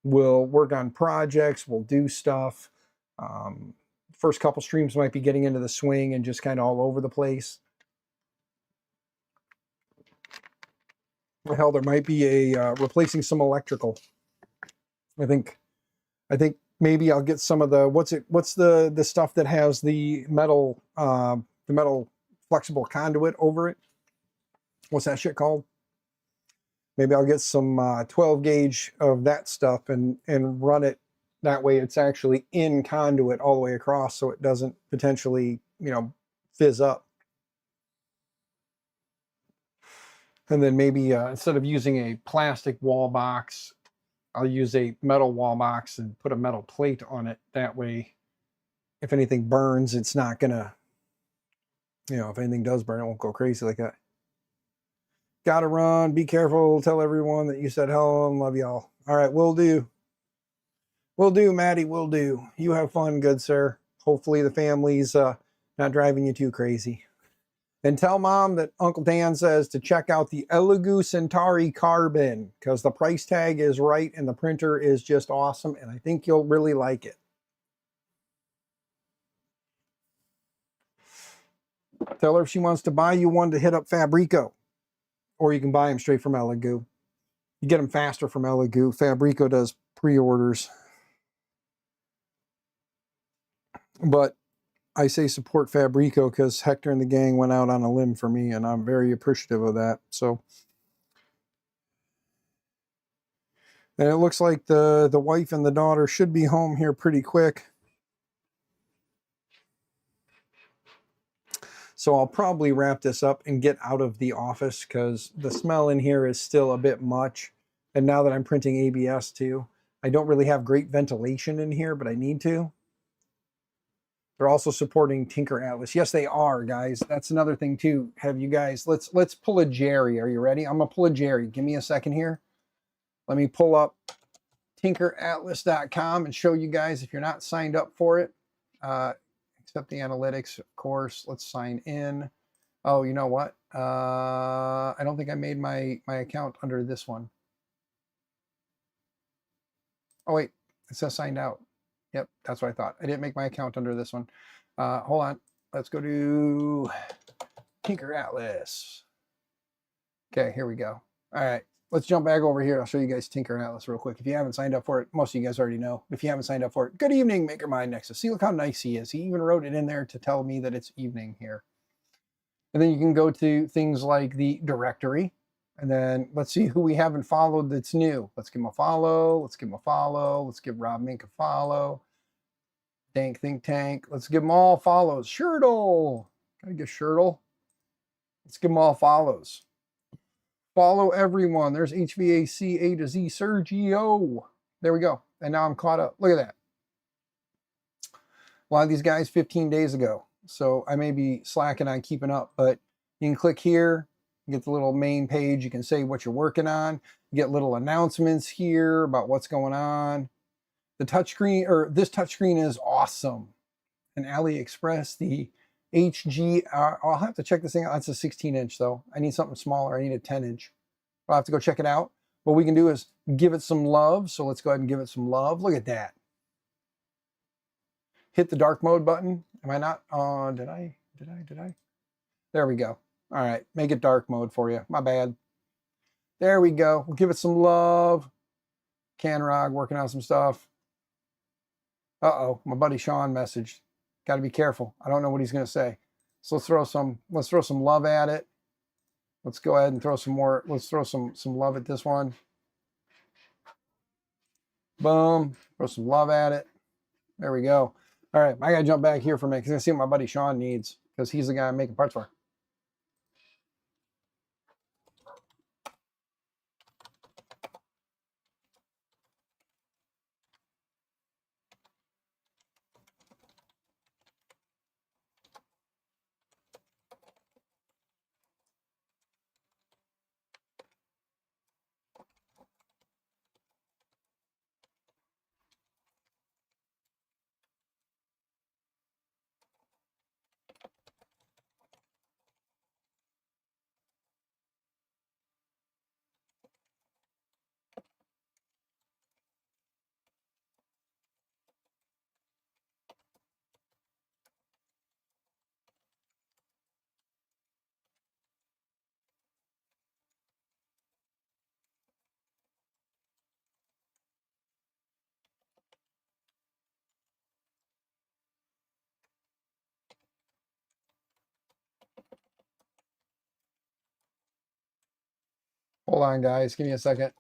We'll work on projects. We'll do stuff. First couple streams might be getting into the swing and just kind of all over the place. Hell, there might be a replacing some electrical. I think maybe I'll get some of the what's the stuff that has the metal flexible conduit over it. What's that shit called? Maybe I'll get some 12 gauge of that stuff and run it that way. It's actually in conduit all the way across, so it doesn't potentially fizz up. And then maybe instead of using a plastic wall box, I'll use a metal wall box and put a metal plate on it. That way, if anything burns, it's not gonna, if anything does burn, it won't go crazy like that. Gotta run. Be careful. Tell everyone that you said hello and love y'all. All right, will do. Will do, Maddie. Will do. You have fun, good sir. Hopefully the family's not driving you too crazy. And tell Mom that Uncle Dan says to check out the Elegoo Centauri Carbon because the price tag is right and the printer is just awesome, and I think you'll really like it. Tell her if she wants to buy you one to hit up Fabrico, or you can buy them straight from Elegoo. You get them faster from Elegoo. Fabrico does pre-orders. But I say support Fabrico because Hector and the gang went out on a limb for me, and I'm very appreciative of that. So, and it looks like the wife and the daughter should be home here pretty quick. So I'll probably wrap this up and get out of the office because the smell in here is still a bit much. And now that I'm printing ABS too, I don't really have great ventilation in here, but I need to. They're also supporting Tinker Atlas. Yes, they are, guys. That's another thing too. Have you guys, let's pull a Jerry. Are you ready? I'm gonna pull a Jerry. Give me a second here. Let me pull up tinkeratlas.com and show you guys if you're not signed up for it. Accept the analytics, of course. Let's sign in. Oh, you know what? I don't think I made my account under this one. Oh, wait. It says signed out. Yep, that's what I thought. I didn't make my account under this one. Hold on. Let's go to Tinker Atlas. Okay, here we go. All right. Let's jump back over here. I'll show you guys Tinker Atlas real quick. If you haven't signed up for it, most of you guys already know. If you haven't signed up for it, good evening, Maker Mind Nexus. See, look how nice he is. He even wrote it in there to tell me that it's evening here. And then you can go to things like the directory. And then let's see who we haven't followed that's new. Let's give him a follow. Let's give him a follow. Let's give Rob Mink a follow. Dank Think Tank. Let's give them all follows. Shirtle. Gotta get Shirtle. Let's give them all follows. Follow everyone. There's HVAC A to Z Sergio. There we go. And now I'm caught up. Look at that. A lot of these guys 15 days ago. So I may be slacking on keeping up, but you can click here, get the little main page. You can say what you're working on. You get little announcements here about what's going on. The touchscreen, or this touchscreen is awesome. And AliExpress, the HG, I'll have to check this thing out. That's a 16-inch though. I need something smaller. I need a 10-inch. I'll have to go check it out. What we can do is give it some love. So let's go ahead and give it some love. Look at that. Hit the dark mode button. Am I not? Did I? There we go. All right. Make it dark mode for you. My bad. There we go. We'll give it some love. Canrog working on some stuff. Uh-oh. My buddy Sean messaged. Got to be careful. I don't know what he's going to say. So let's throw some love at it. Let's go ahead and throw some more. Let's throw some love at this one. Boom. Throw some love at it. There we go. All right. I got to jump back here for a minute because I see what my buddy Sean needs because he's the guy I'm making parts for. Hold on, guys. Give me a second.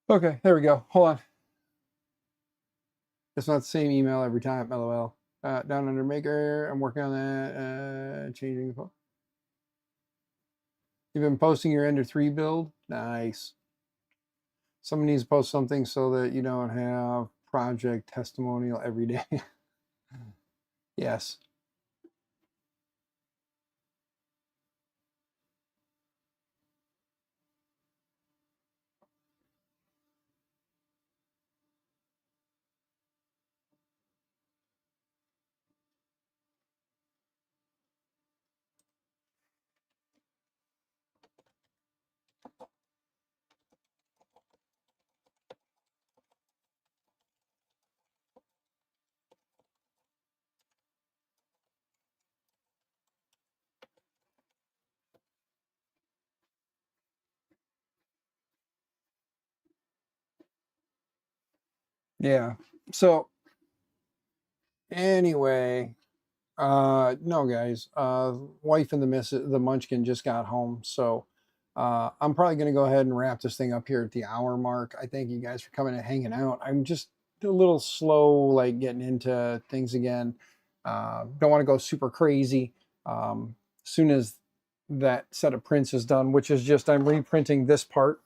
Okay, there we go. Hold on. It's not the same email every time, LOL. Down under maker, I'm working on that. Changing. You've been posting your Ender 3 build? Nice. Someone needs to post something so that you don't have project testimonial every day. Yes. Yeah. So anyway, no guys, wife and the munchkin just got home, so I'm probably going to go ahead and wrap this thing up here at the hour mark. I thank you guys for coming and hanging out. I'm just a little slow, like getting into things again. Don't want to go super crazy. As soon as that set of prints is done, which is just I'm reprinting this part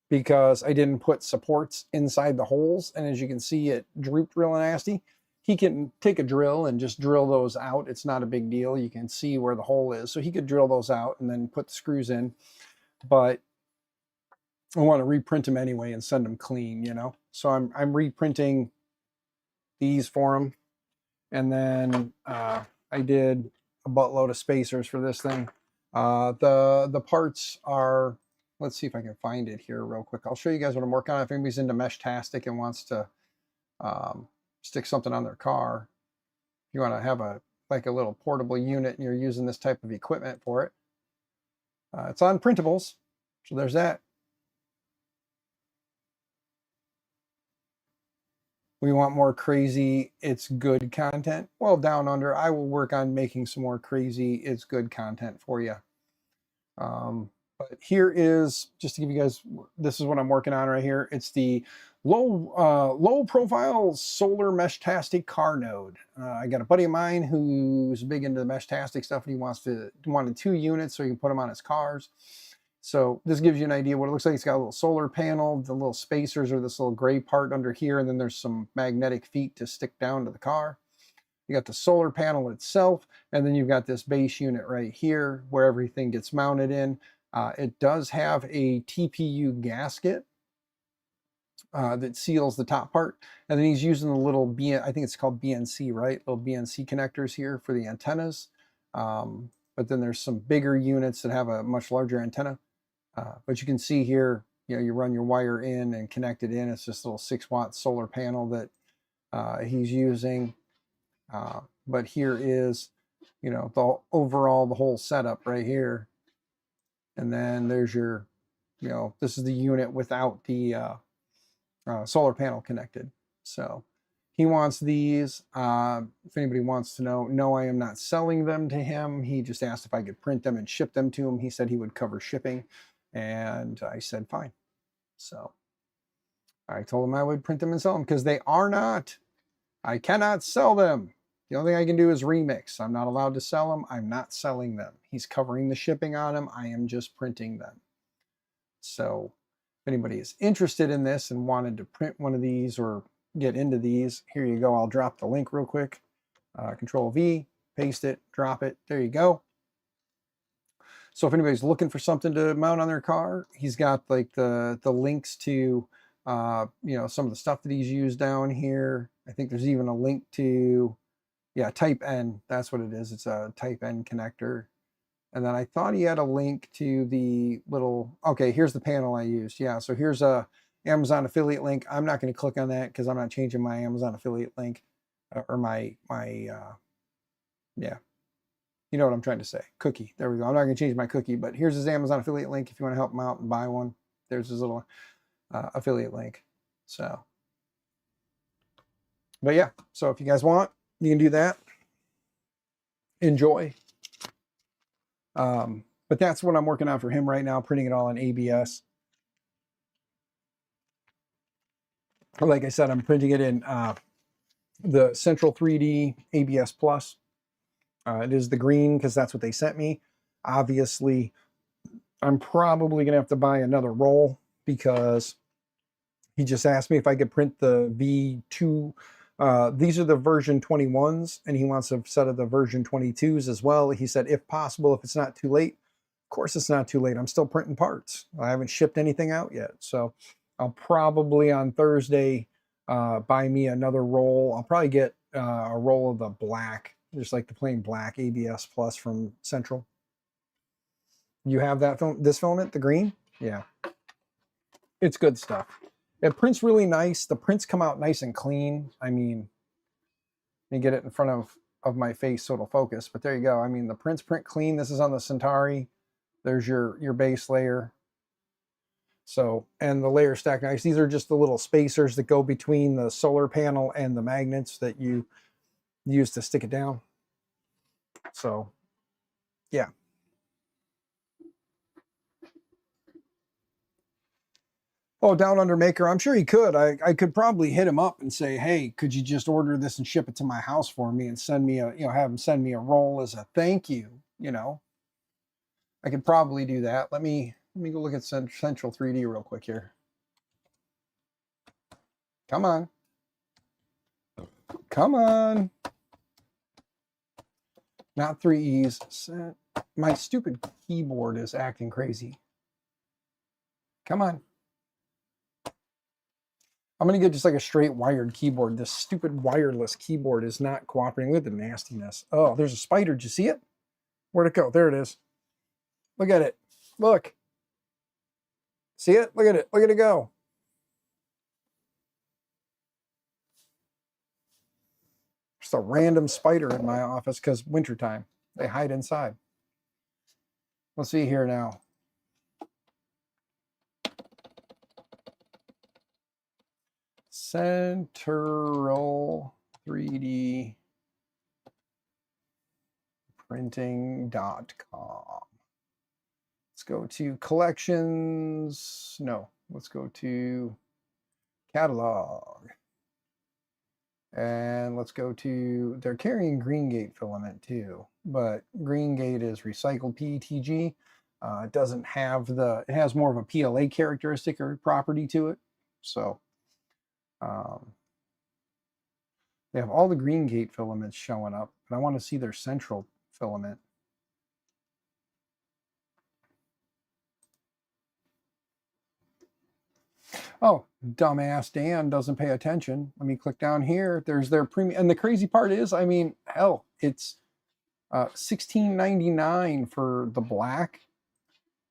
because I didn't put supports inside the holes, and as you can see, it drooped real nasty. He can take a drill and just drill those out. It's not a big deal. You can see where the hole is, so he could drill those out and then put the screws in, but I want to reprint them anyway and send them clean, you know. So I'm reprinting these for him, and then I did a buttload of spacers for this thing. The parts are, let's see if I can find it here real quick. I'll show you guys what I'm working on. If anybody's into Mesh-tastic and wants to stick something on their car, if you want to have a like a little portable unit and you're using this type of equipment for it, it's on printables. So there's that. We want more crazy, it's good content. Well, down under, I will work on making some more crazy, it's good content for you. But here is, just to give you guys, this is what I'm working on right here. It's the low profile solar Mesh-tastic car node. I got a buddy of mine who's big into the Mesh-tastic stuff, and he wanted 2 units so he can put them on his cars. So this gives you an idea what it looks like. It's got a little solar panel. The little spacers are this little gray part under here, and then there's some magnetic feet to stick down to the car. You got the solar panel itself, and then you've got this base unit right here where everything gets mounted in. It does have a TPU gasket that seals the top part, and then he's using the little I think it's called BNC, right? Little BNC connectors here for the antennas. But then there's some bigger units that have a much larger antenna. But you can see here, you know, you run your wire in and connect it in. It's just a little 6-watt solar panel that he's using. But here is, you know, the whole setup right here. And then there's your, you know, this is the unit without the solar panel connected. So he wants these. If anybody wants to know, no, I am not selling them to him. He just asked if I could print them and ship them to him. He said he would cover shipping. And I said, fine. So I told him I would print them and sell them because they are not, I cannot sell them. The only thing I can do is remix. I'm not allowed to sell them. I'm not selling them. He's covering the shipping on them. I am just printing them. So if anybody is interested in this and wanted to print one of these or get into these, here you go. I'll drop the link real quick. Control V, paste it, drop it. There you go. So if anybody's looking for something to mount on their car, he's got like the links to you know, some of the stuff that he's used down here. I think there's even a link to, yeah, Type N. That's what it is. It's a Type N connector. And then I thought he had a link to the little, okay, here's the panel I used. Yeah, so here's a Amazon affiliate link. I'm not going to click on that because I'm not changing my Amazon affiliate link or yeah. You know what I'm trying to say. Cookie. There we go. I'm not going to change my cookie, but here's his Amazon affiliate link if you want to help him out and buy one. There's his little affiliate link. So, but yeah, so if you guys want, you can do that. Enjoy. But that's what I'm working on for him right now, printing it all in ABS. Like I said, I'm printing it in the Central 3D ABS Plus. It is the green because that's what they sent me. Obviously, I'm probably going to have to buy another roll because he just asked me if I could print the V2. These are the version 21s, and he wants a set of the version 22s as well. He said, if possible, if it's not too late. Of course, it's not too late. I'm still printing parts. I haven't shipped anything out yet. So I'll probably on Thursday buy me another roll. I'll probably get a roll of the black, just like the plain black ABS Plus from Central. You have that this filament, the green? Yeah. It's good stuff. It prints really nice. The prints come out nice and clean. I mean, let me get it in front of my face so it'll focus, but there you go. I mean, the prints print clean. This is on the Centauri. There's your base layer. So, and the layer stack nice. These are just the little spacers that go between the solar panel and the magnets that you use to stick it down. So, yeah. Oh, Down Under Maker, I'm sure he could. I could probably hit him up and say, hey, could you just order this and ship it to my house for me and send me a, have him send me a roll as a thank you, I could probably do that. Let me go look at Central 3D real quick here. Come on. Come on. Not 3 E's. My stupid keyboard is acting crazy. Come on. I'm going to get just like a straight wired keyboard. This stupid wireless keyboard is not cooperating with the nastiness. Oh, there's a spider. Did you see it? Where'd it go? There it is. Look at it. Look. See it? Look at it. Look at it go. Just a random spider in my office because wintertime. They hide inside. Let's see here now. Central 3D printing.com. Let's go to collections. No, let's go to catalog. And let's go to, they're carrying Greengate filament too, but Greengate is recycled PETG. It doesn't have it has more of a PLA characteristic or property to it. So they have all the Greengate filaments showing up, but I want to see their central filament. Oh, dumbass Dan doesn't pay attention. Let me click down here. There's their premium. And the crazy part is, I mean, hell, it's $16.99 for the black.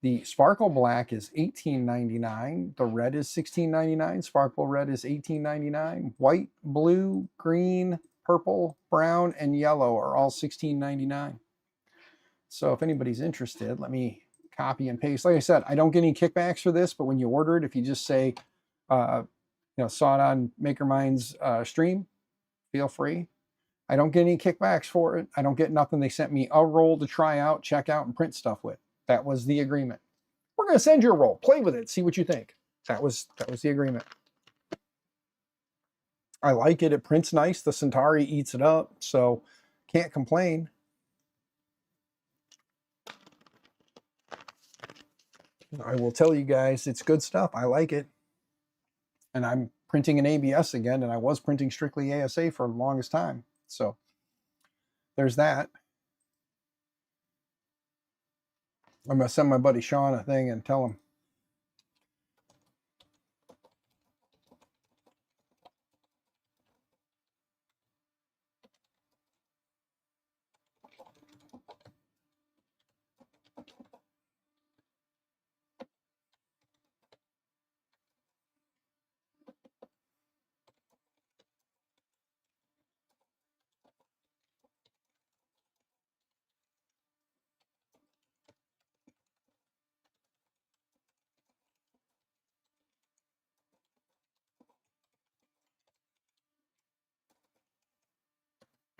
The sparkle black is $18.99. The red is $16.99. Sparkle red is $18.99. White, blue, green, purple, brown, and yellow are all $16.99. So if anybody's interested, let me copy and paste. Like I said, I don't get any kickbacks for this, but when you order it, if you just say, saw it on MakerMind's stream, feel free. I don't get any kickbacks for it. I don't get nothing. They sent me a roll to try out, check out, and print stuff with. That was the agreement. We're going to send you a roll. Play with it. See what you think. That was the agreement. I like it. It prints nice. The Centauri eats it up, so can't complain. I will tell you guys, it's good stuff. I like it. And I'm printing in ABS again, and I was printing strictly ASA for the longest time. So there's that. I'm going to send my buddy Sean a thing and tell him.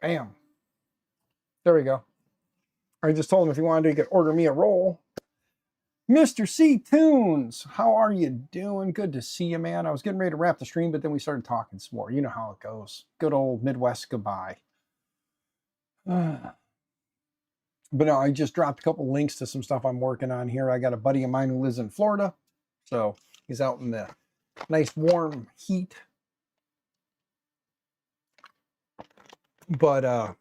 Bam. There we go. I just told him if he wanted to, he could order me a roll. Mr. C Tunes, how are you doing? Good to see you, man. I was getting ready to wrap the stream, but then we started talking some more. You know how it goes. Good old Midwest goodbye. But no, I just dropped a couple links to some stuff I'm working on here. I got a buddy of mine who lives in Florida. So he's out in the nice warm heat. But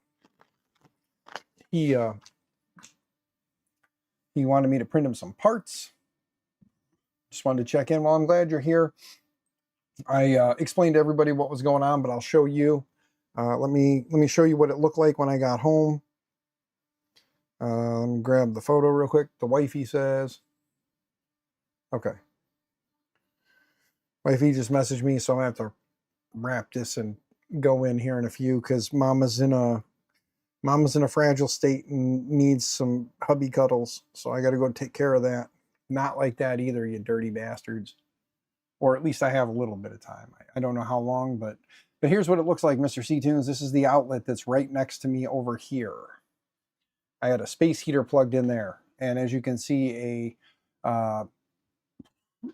he wanted me to print him some parts. Just wanted to check in. Well, I'm glad you're here. I explained to everybody what was going on, but I'll show you. Let me show you what it looked like when I got home. Let me grab the photo real quick. The wifey says, okay. Wifey just messaged me, so I'm gonna have to wrap this and go in here in a few because Mama's in a fragile state and needs some hubby cuddles. So I got to go take care of that. Not like that either, you dirty bastards. Or at least I have a little bit of time. I don't know how long, but here's what it looks like, Mr. C-Tunes. This is the outlet that's right next to me over here. I had a space heater plugged in there. And as you can see, a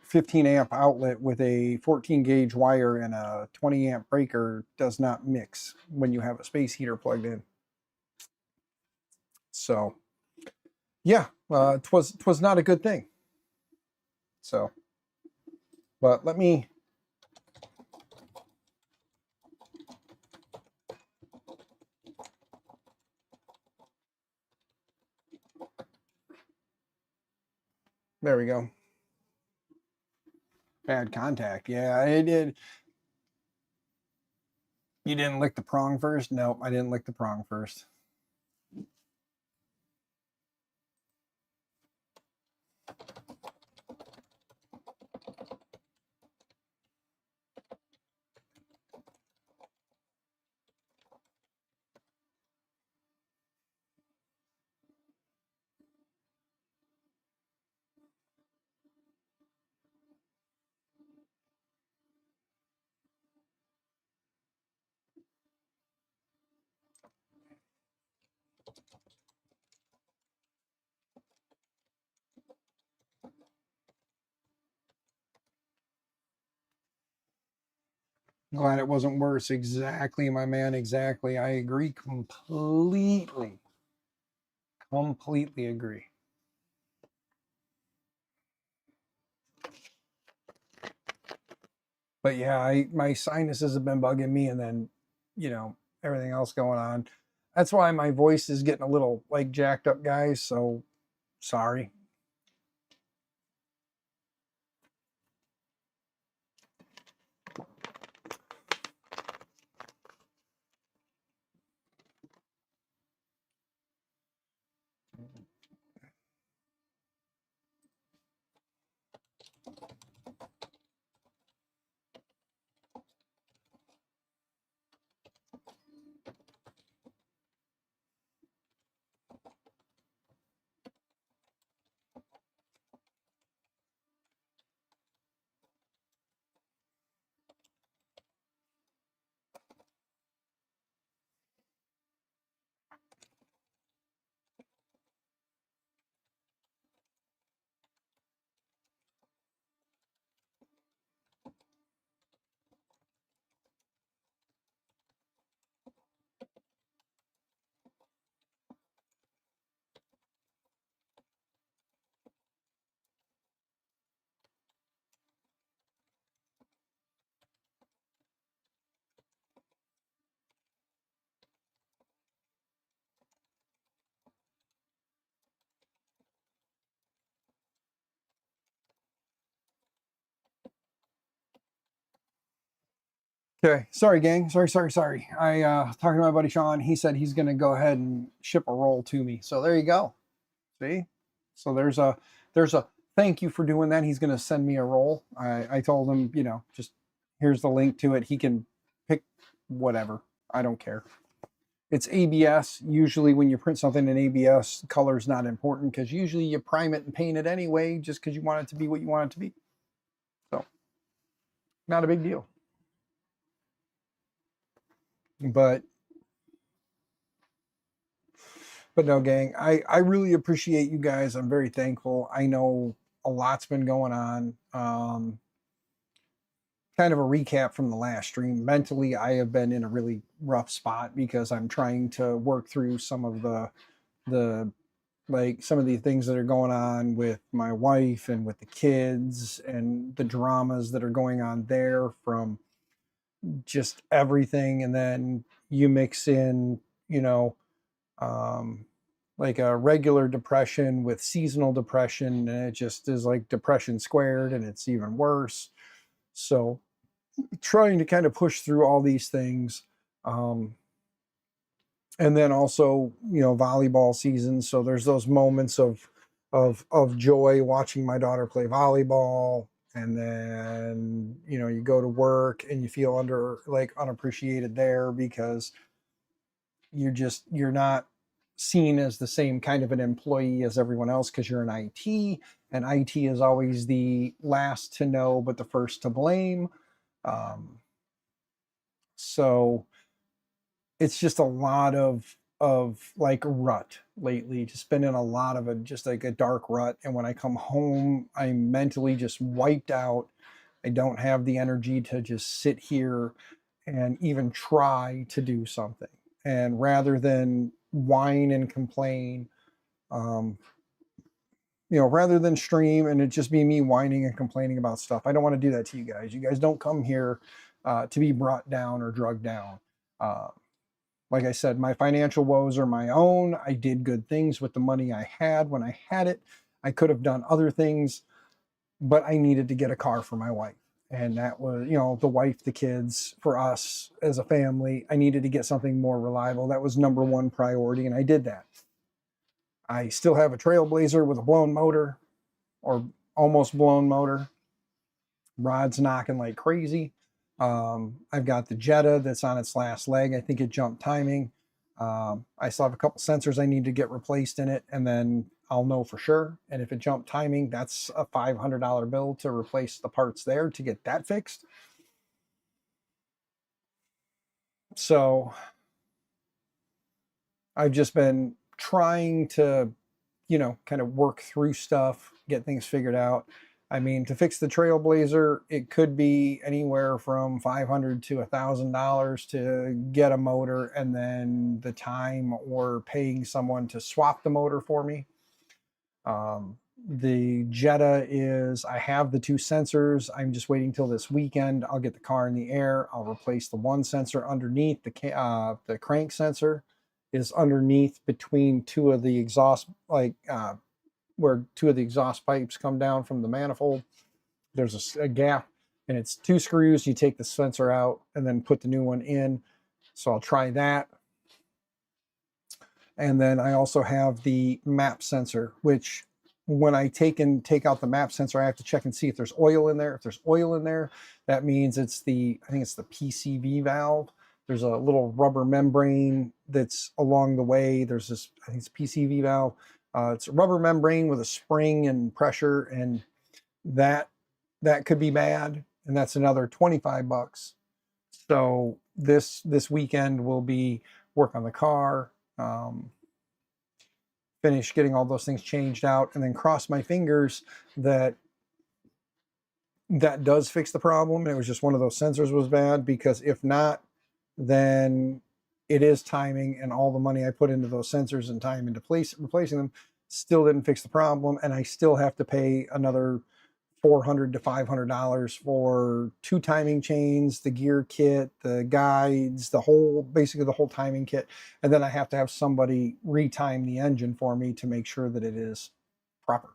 15 amp outlet with a 14 gauge wire and a 20 amp breaker does not mix when you have a space heater plugged in. So yeah, twas not a good thing. So, but let me, there we go. Bad contact. Yeah, it did. You didn't lick the prong first? Nope, I didn't lick the prong first. Glad it wasn't worse. Exactly, my man. Exactly. I agree completely. Completely agree. But yeah, my sinuses have been bugging me, and then, everything else going on. That's why my voice is getting a little like jacked up, guys. So sorry. Okay, sorry, gang. Sorry. I talking to my buddy Sean. He said he's gonna go ahead and ship a roll to me. So there you go. See? So there's a thank you for doing that. He's gonna send me a roll. I told him, just here's the link to it. He can pick whatever. I don't care. It's ABS. Usually when you print something in ABS, color's not important because usually you prime it and paint it anyway just because you want it to be what you want it to be. So not a big deal. But no, gang, I really appreciate you guys. I'm very thankful. I know a lot's been going on. Kind of a recap from the last stream. Mentally, I have been in a really rough spot because I'm trying to work through some of the like some of the things that are going on with my wife and with the kids and the dramas that are going on there from just everything. And then you mix in, um, like a regular depression with seasonal depression, and it just is like depression squared, and it's even worse. So trying to kind of push through all these things. And then also, volleyball season. So there's those moments of joy watching my daughter play volleyball. And then, you go to work and you feel unappreciated there because you're not seen as the same kind of an employee as everyone else because you're in IT, and IT is always the last to know but the first to blame. Um, so it's just a lot of like rut lately. Just been in a lot of just like a dark rut. And when I come home, I'm mentally just wiped out. I don't have the energy to just sit here and even try to do something. And rather than whine and complain, um, rather than stream and it just be me whining and complaining about stuff, I don't want to do that to you guys. You guys don't come here to be brought down or drugged down. Uh, like I said, my financial woes are my own. I did good things with the money I had when I had it. I could have done other things, but I needed to get a car for my wife. And that was, the wife, the kids, for us as a family. I needed to get something more reliable. That was number one priority, and I did that. I still have a Trailblazer with a blown motor, or almost blown motor. Rod's knocking like crazy. I've got the Jetta that's on its last leg. I think it jumped timing. I still have a couple sensors I need to get replaced in it, and then I'll know for sure. And if it jumped timing, that's a $500 bill to replace the parts there to get that fixed. So I've just been trying to, kind of work through stuff, get things figured out. I mean, to fix the Trailblazer, it could be anywhere from $500 to $1,000 to get a motor, and then the time or paying someone to swap the motor for me. The Jetta I have the two sensors. I'm just waiting till this weekend. I'll get the car in the air. I'll replace the one sensor underneath. The crank sensor is underneath between two of the exhaust, where two of the exhaust pipes come down from the manifold. There's a gap, and it's two screws. You take the sensor out and then put the new one in. So I'll try that. And then I also have the map sensor, which when I take out the map sensor, I have to check and see if there's oil in there. If there's oil in there, that means I think it's the PCV valve. There's a little rubber membrane that's along the way. There's this, I think it's PCV valve. It's a rubber membrane with a spring and pressure, and that could be bad. And that's another $25. So this weekend will be work on the car, finish getting all those things changed out, and then cross my fingers that does fix the problem. And it was just one of those sensors was bad, because if not, then it is timing, and all the money I put into those sensors and time into replacing them still didn't fix the problem. And I still have to pay another $400 to $500 for two timing chains, the gear kit, the guides, basically the whole timing kit. And then I have to have somebody retime the engine for me to make sure that it is proper.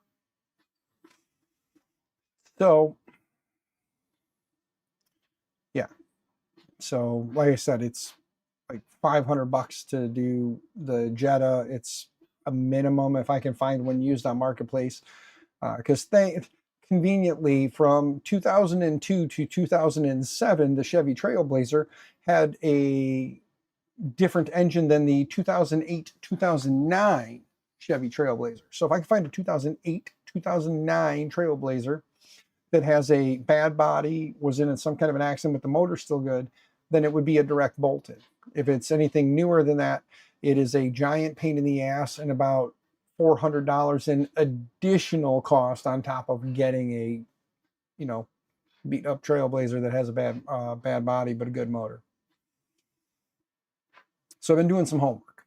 So yeah. So like I said, it's like $500 to do the Jetta. It's a minimum if I can find one used on Marketplace, because conveniently from 2002 to 2007, the Chevy Trailblazer had a different engine than the 2008 2009 Chevy Trailblazer. So if I can find a 2008 2009 Trailblazer that has a bad body, was in some kind of an accident but the motor's still good, then it would be a direct bolted. If it's anything newer than that, it is a giant pain in the ass and about $400 in additional cost on top of getting a, beat up Trailblazer that has a bad body but a good motor. So I've been doing some homework.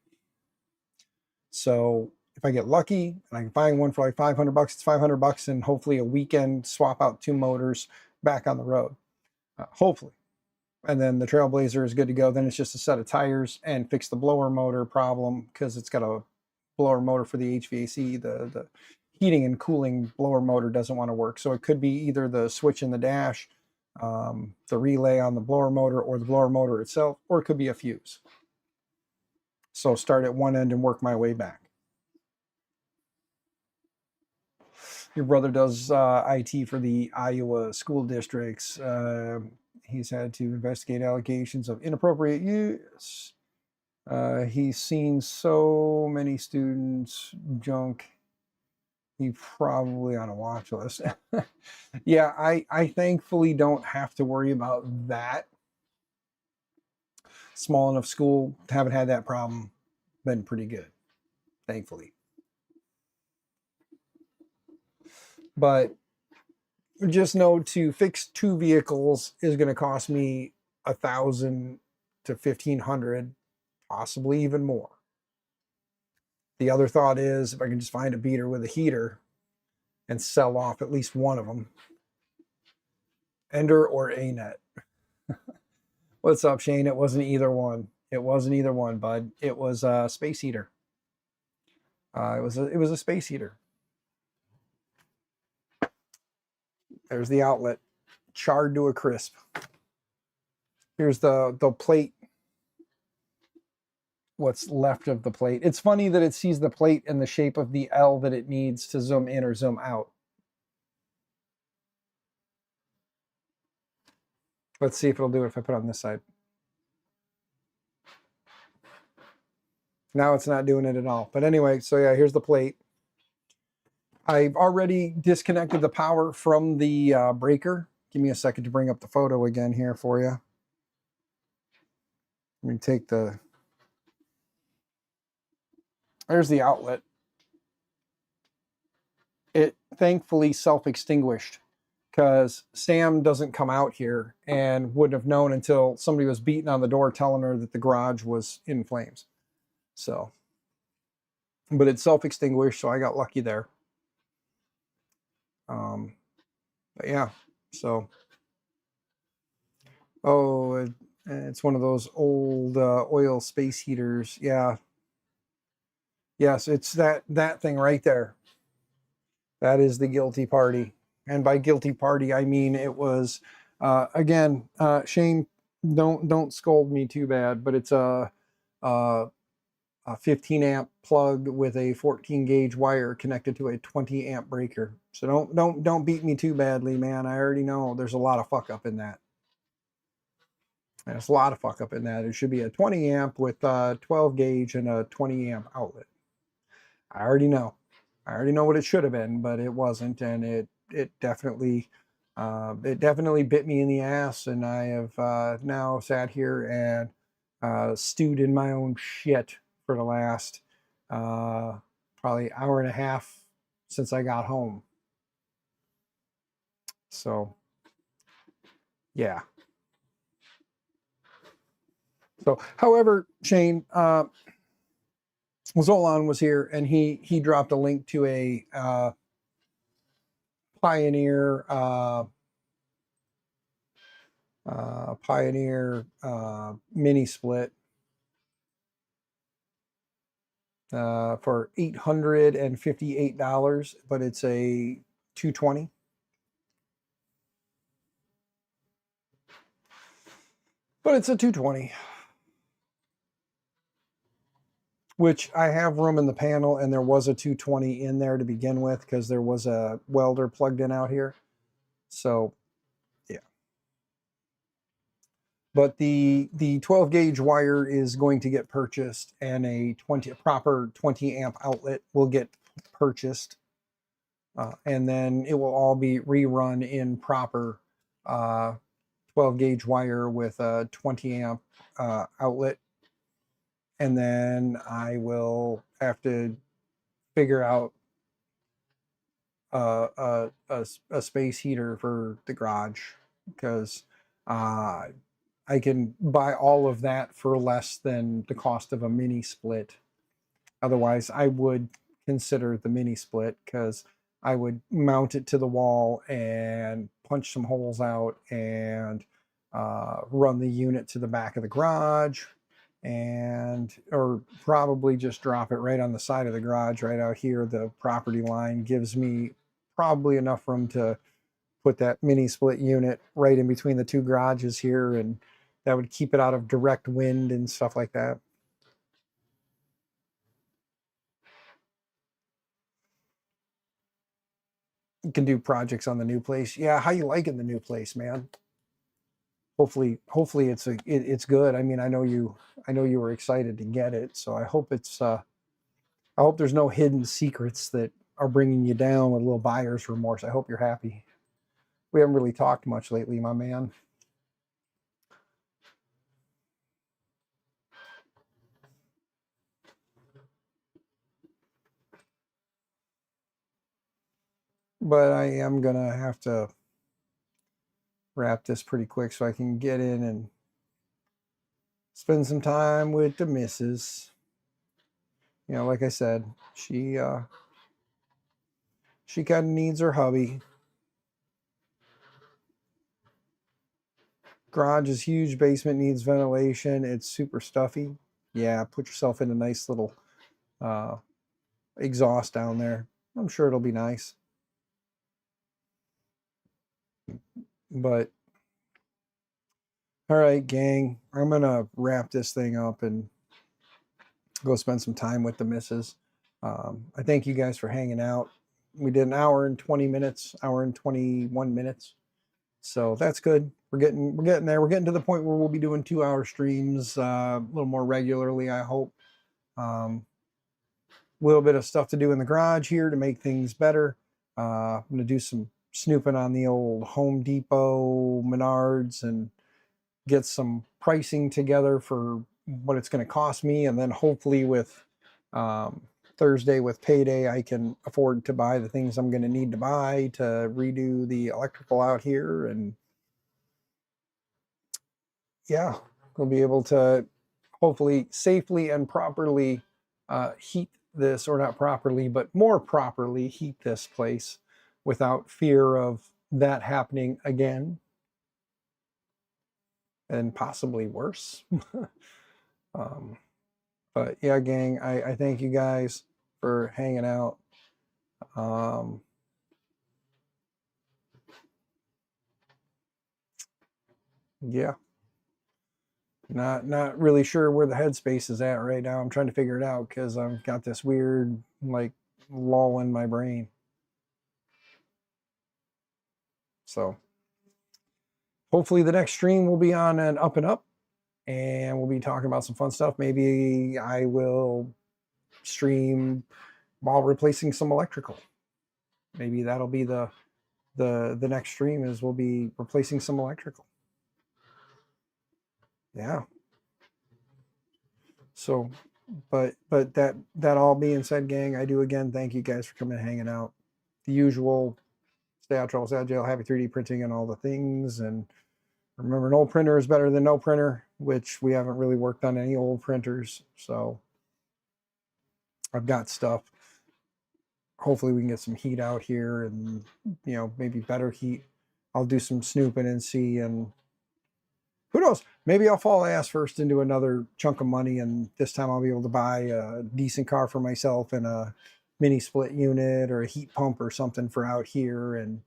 So if I get lucky and I can find one for like $500, it's $500, and hopefully a weekend swap out two motors back on the road. Hopefully. And then the Trailblazer is good to go. Then it's just a set of tires and fix the blower motor problem, because it's got a blower motor for the HVAC. The heating and cooling blower motor doesn't want to work. So it could be either the switch in the dash, the relay on the blower motor, or the blower motor itself, or it could be a fuse. So start at one end and work my way back. Your brother does IT for the Iowa school districts. He's had to investigate allegations of inappropriate use. He's seen so many students junk You probably on a watch list. Yeah, I thankfully don't have to worry about that. Small enough school, haven't had that problem. Been pretty good, thankfully. But just know to fix two vehicles is going to cost me 1,000 to 1,500, possibly even more. The other thought is if I can just find a beater with a heater and sell off at least one of them. Ender or A-net. What's up, Shane? It wasn't either one. It wasn't either one, bud. It was a space heater. It was a space heater. There's the outlet, charred to a crisp. Here's the plate. What's left of the plate. It's funny that it sees the plate in the shape of the L that it needs to zoom in or zoom out. Let's see if it'll do it if I put it on this side. Now it's not doing it at all. But anyway, so yeah, here's the plate. I've already disconnected the power from the breaker. Give me a second to bring up the photo again here for you. Let me take the... There's the outlet. It thankfully self-extinguished because Sam doesn't come out here and wouldn't have known until somebody was beating on the door telling her that the garage was in flames. So, but it's self-extinguished, so I got lucky there. But yeah, so, oh, it's one of those old oil space heaters. Yeah. Yes, it's that thing right there. That is the guilty party. And by guilty party, I mean it was, again, Shane, don't scold me too bad, but it's a 15 amp plug with a 14 gauge wire connected to a 20 amp breaker. So don't beat me too badly, man. I already know there's a lot of fuck up in that. There's a lot of fuck up in that. It should be a 20 amp with 12 gauge and a 20 amp outlet. I already know what it should have been, but it wasn't, and it definitely bit me in the ass, and I have now sat here and stewed in my own shit for the last probably hour and a half since I got home. So yeah. So, however, Shane, Zolan was here, and he dropped a link to a Pioneer mini split for $858, but it's a 220. But it's a 220, which I have room in the panel, and there was a 220 in there to begin with because there was a welder plugged in out here. So yeah. But the 12 gauge wire is going to get purchased, and a proper 20 amp outlet will get purchased, and then it will all be rerun in proper 12 gauge wire with a 20 amp outlet. And then I will have to figure out a space heater for the garage, because I can buy all of that for less than the cost of a mini split. Otherwise, I would consider the mini split, because I would mount it to the wall and punch some holes out and run the unit to the back of the garage, or probably just drop it right on the side of the garage right out here. The property line gives me probably enough room to put that mini split unit right in between the two garages here, and that would keep it out of direct wind and stuff like that. You can do projects on the new place. Yeah, how you liking the new place, man? Hopefully it's good. I mean, I know you were excited to get it, so I hope it's I hope there's no hidden secrets that are bringing you down with a little buyer's remorse. I hope you're happy. We haven't really talked much lately, my man. But I am going to have to wrap this pretty quick so I can get in and spend some time with the missus. You know, like I said, she kind of needs her hubby. Garage is huge, basement needs ventilation, it's super stuffy. Yeah, put yourself in a nice little uh, exhaust down there. I'm sure it'll be nice. But all right, gang, I'm gonna wrap this thing up and go spend some time with the missus. I thank you guys for hanging out. We did an hour and 20 minutes, hour and 21 minutes. So that's good. We're getting there. We're getting to the point where we'll be doing 2-hour streams a little more regularly, I hope. A little bit of stuff to do in the garage here to make things better. I'm going to do some snooping on the old Home Depot, Menards, and get some pricing together for what it's going to cost me. And then hopefully with Thursday with payday, I can afford to buy the things I'm going to need to buy to redo the electrical out here. And yeah, we'll be able to hopefully safely and properly heat this, or not properly, but more properly heat this place without fear of that happening again and possibly worse. But yeah, gang, I thank you guys for hanging out. Yeah, not really sure where the headspace is at right now. I'm trying to figure it out because I've got this weird like lull in my brain. So hopefully the next stream will be on an up and up, and we'll be talking about some fun stuff. Maybe I will stream while replacing some electrical. Maybe that'll be the next stream, is we'll be replacing some electrical. Yeah. So, but that all being said, gang, I do again thank you guys for coming and hanging out. The usual, stay out, trouble, stay out, jail, happy 3D printing, and all the things. And remember, an old printer is better than no printer, which we haven't really worked on any old printers. So I've got stuff. Hopefully we can get some heat out here, and maybe better heat. I'll do some snooping and see, and who knows, maybe I'll fall ass first into another chunk of money, and this time I'll be able to buy a decent car for myself and a mini split unit or a heat pump or something for out here, and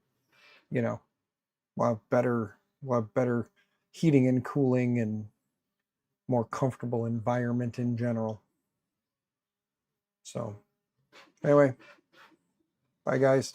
we'll have better heating and cooling and more comfortable environment in general. So anyway, bye guys.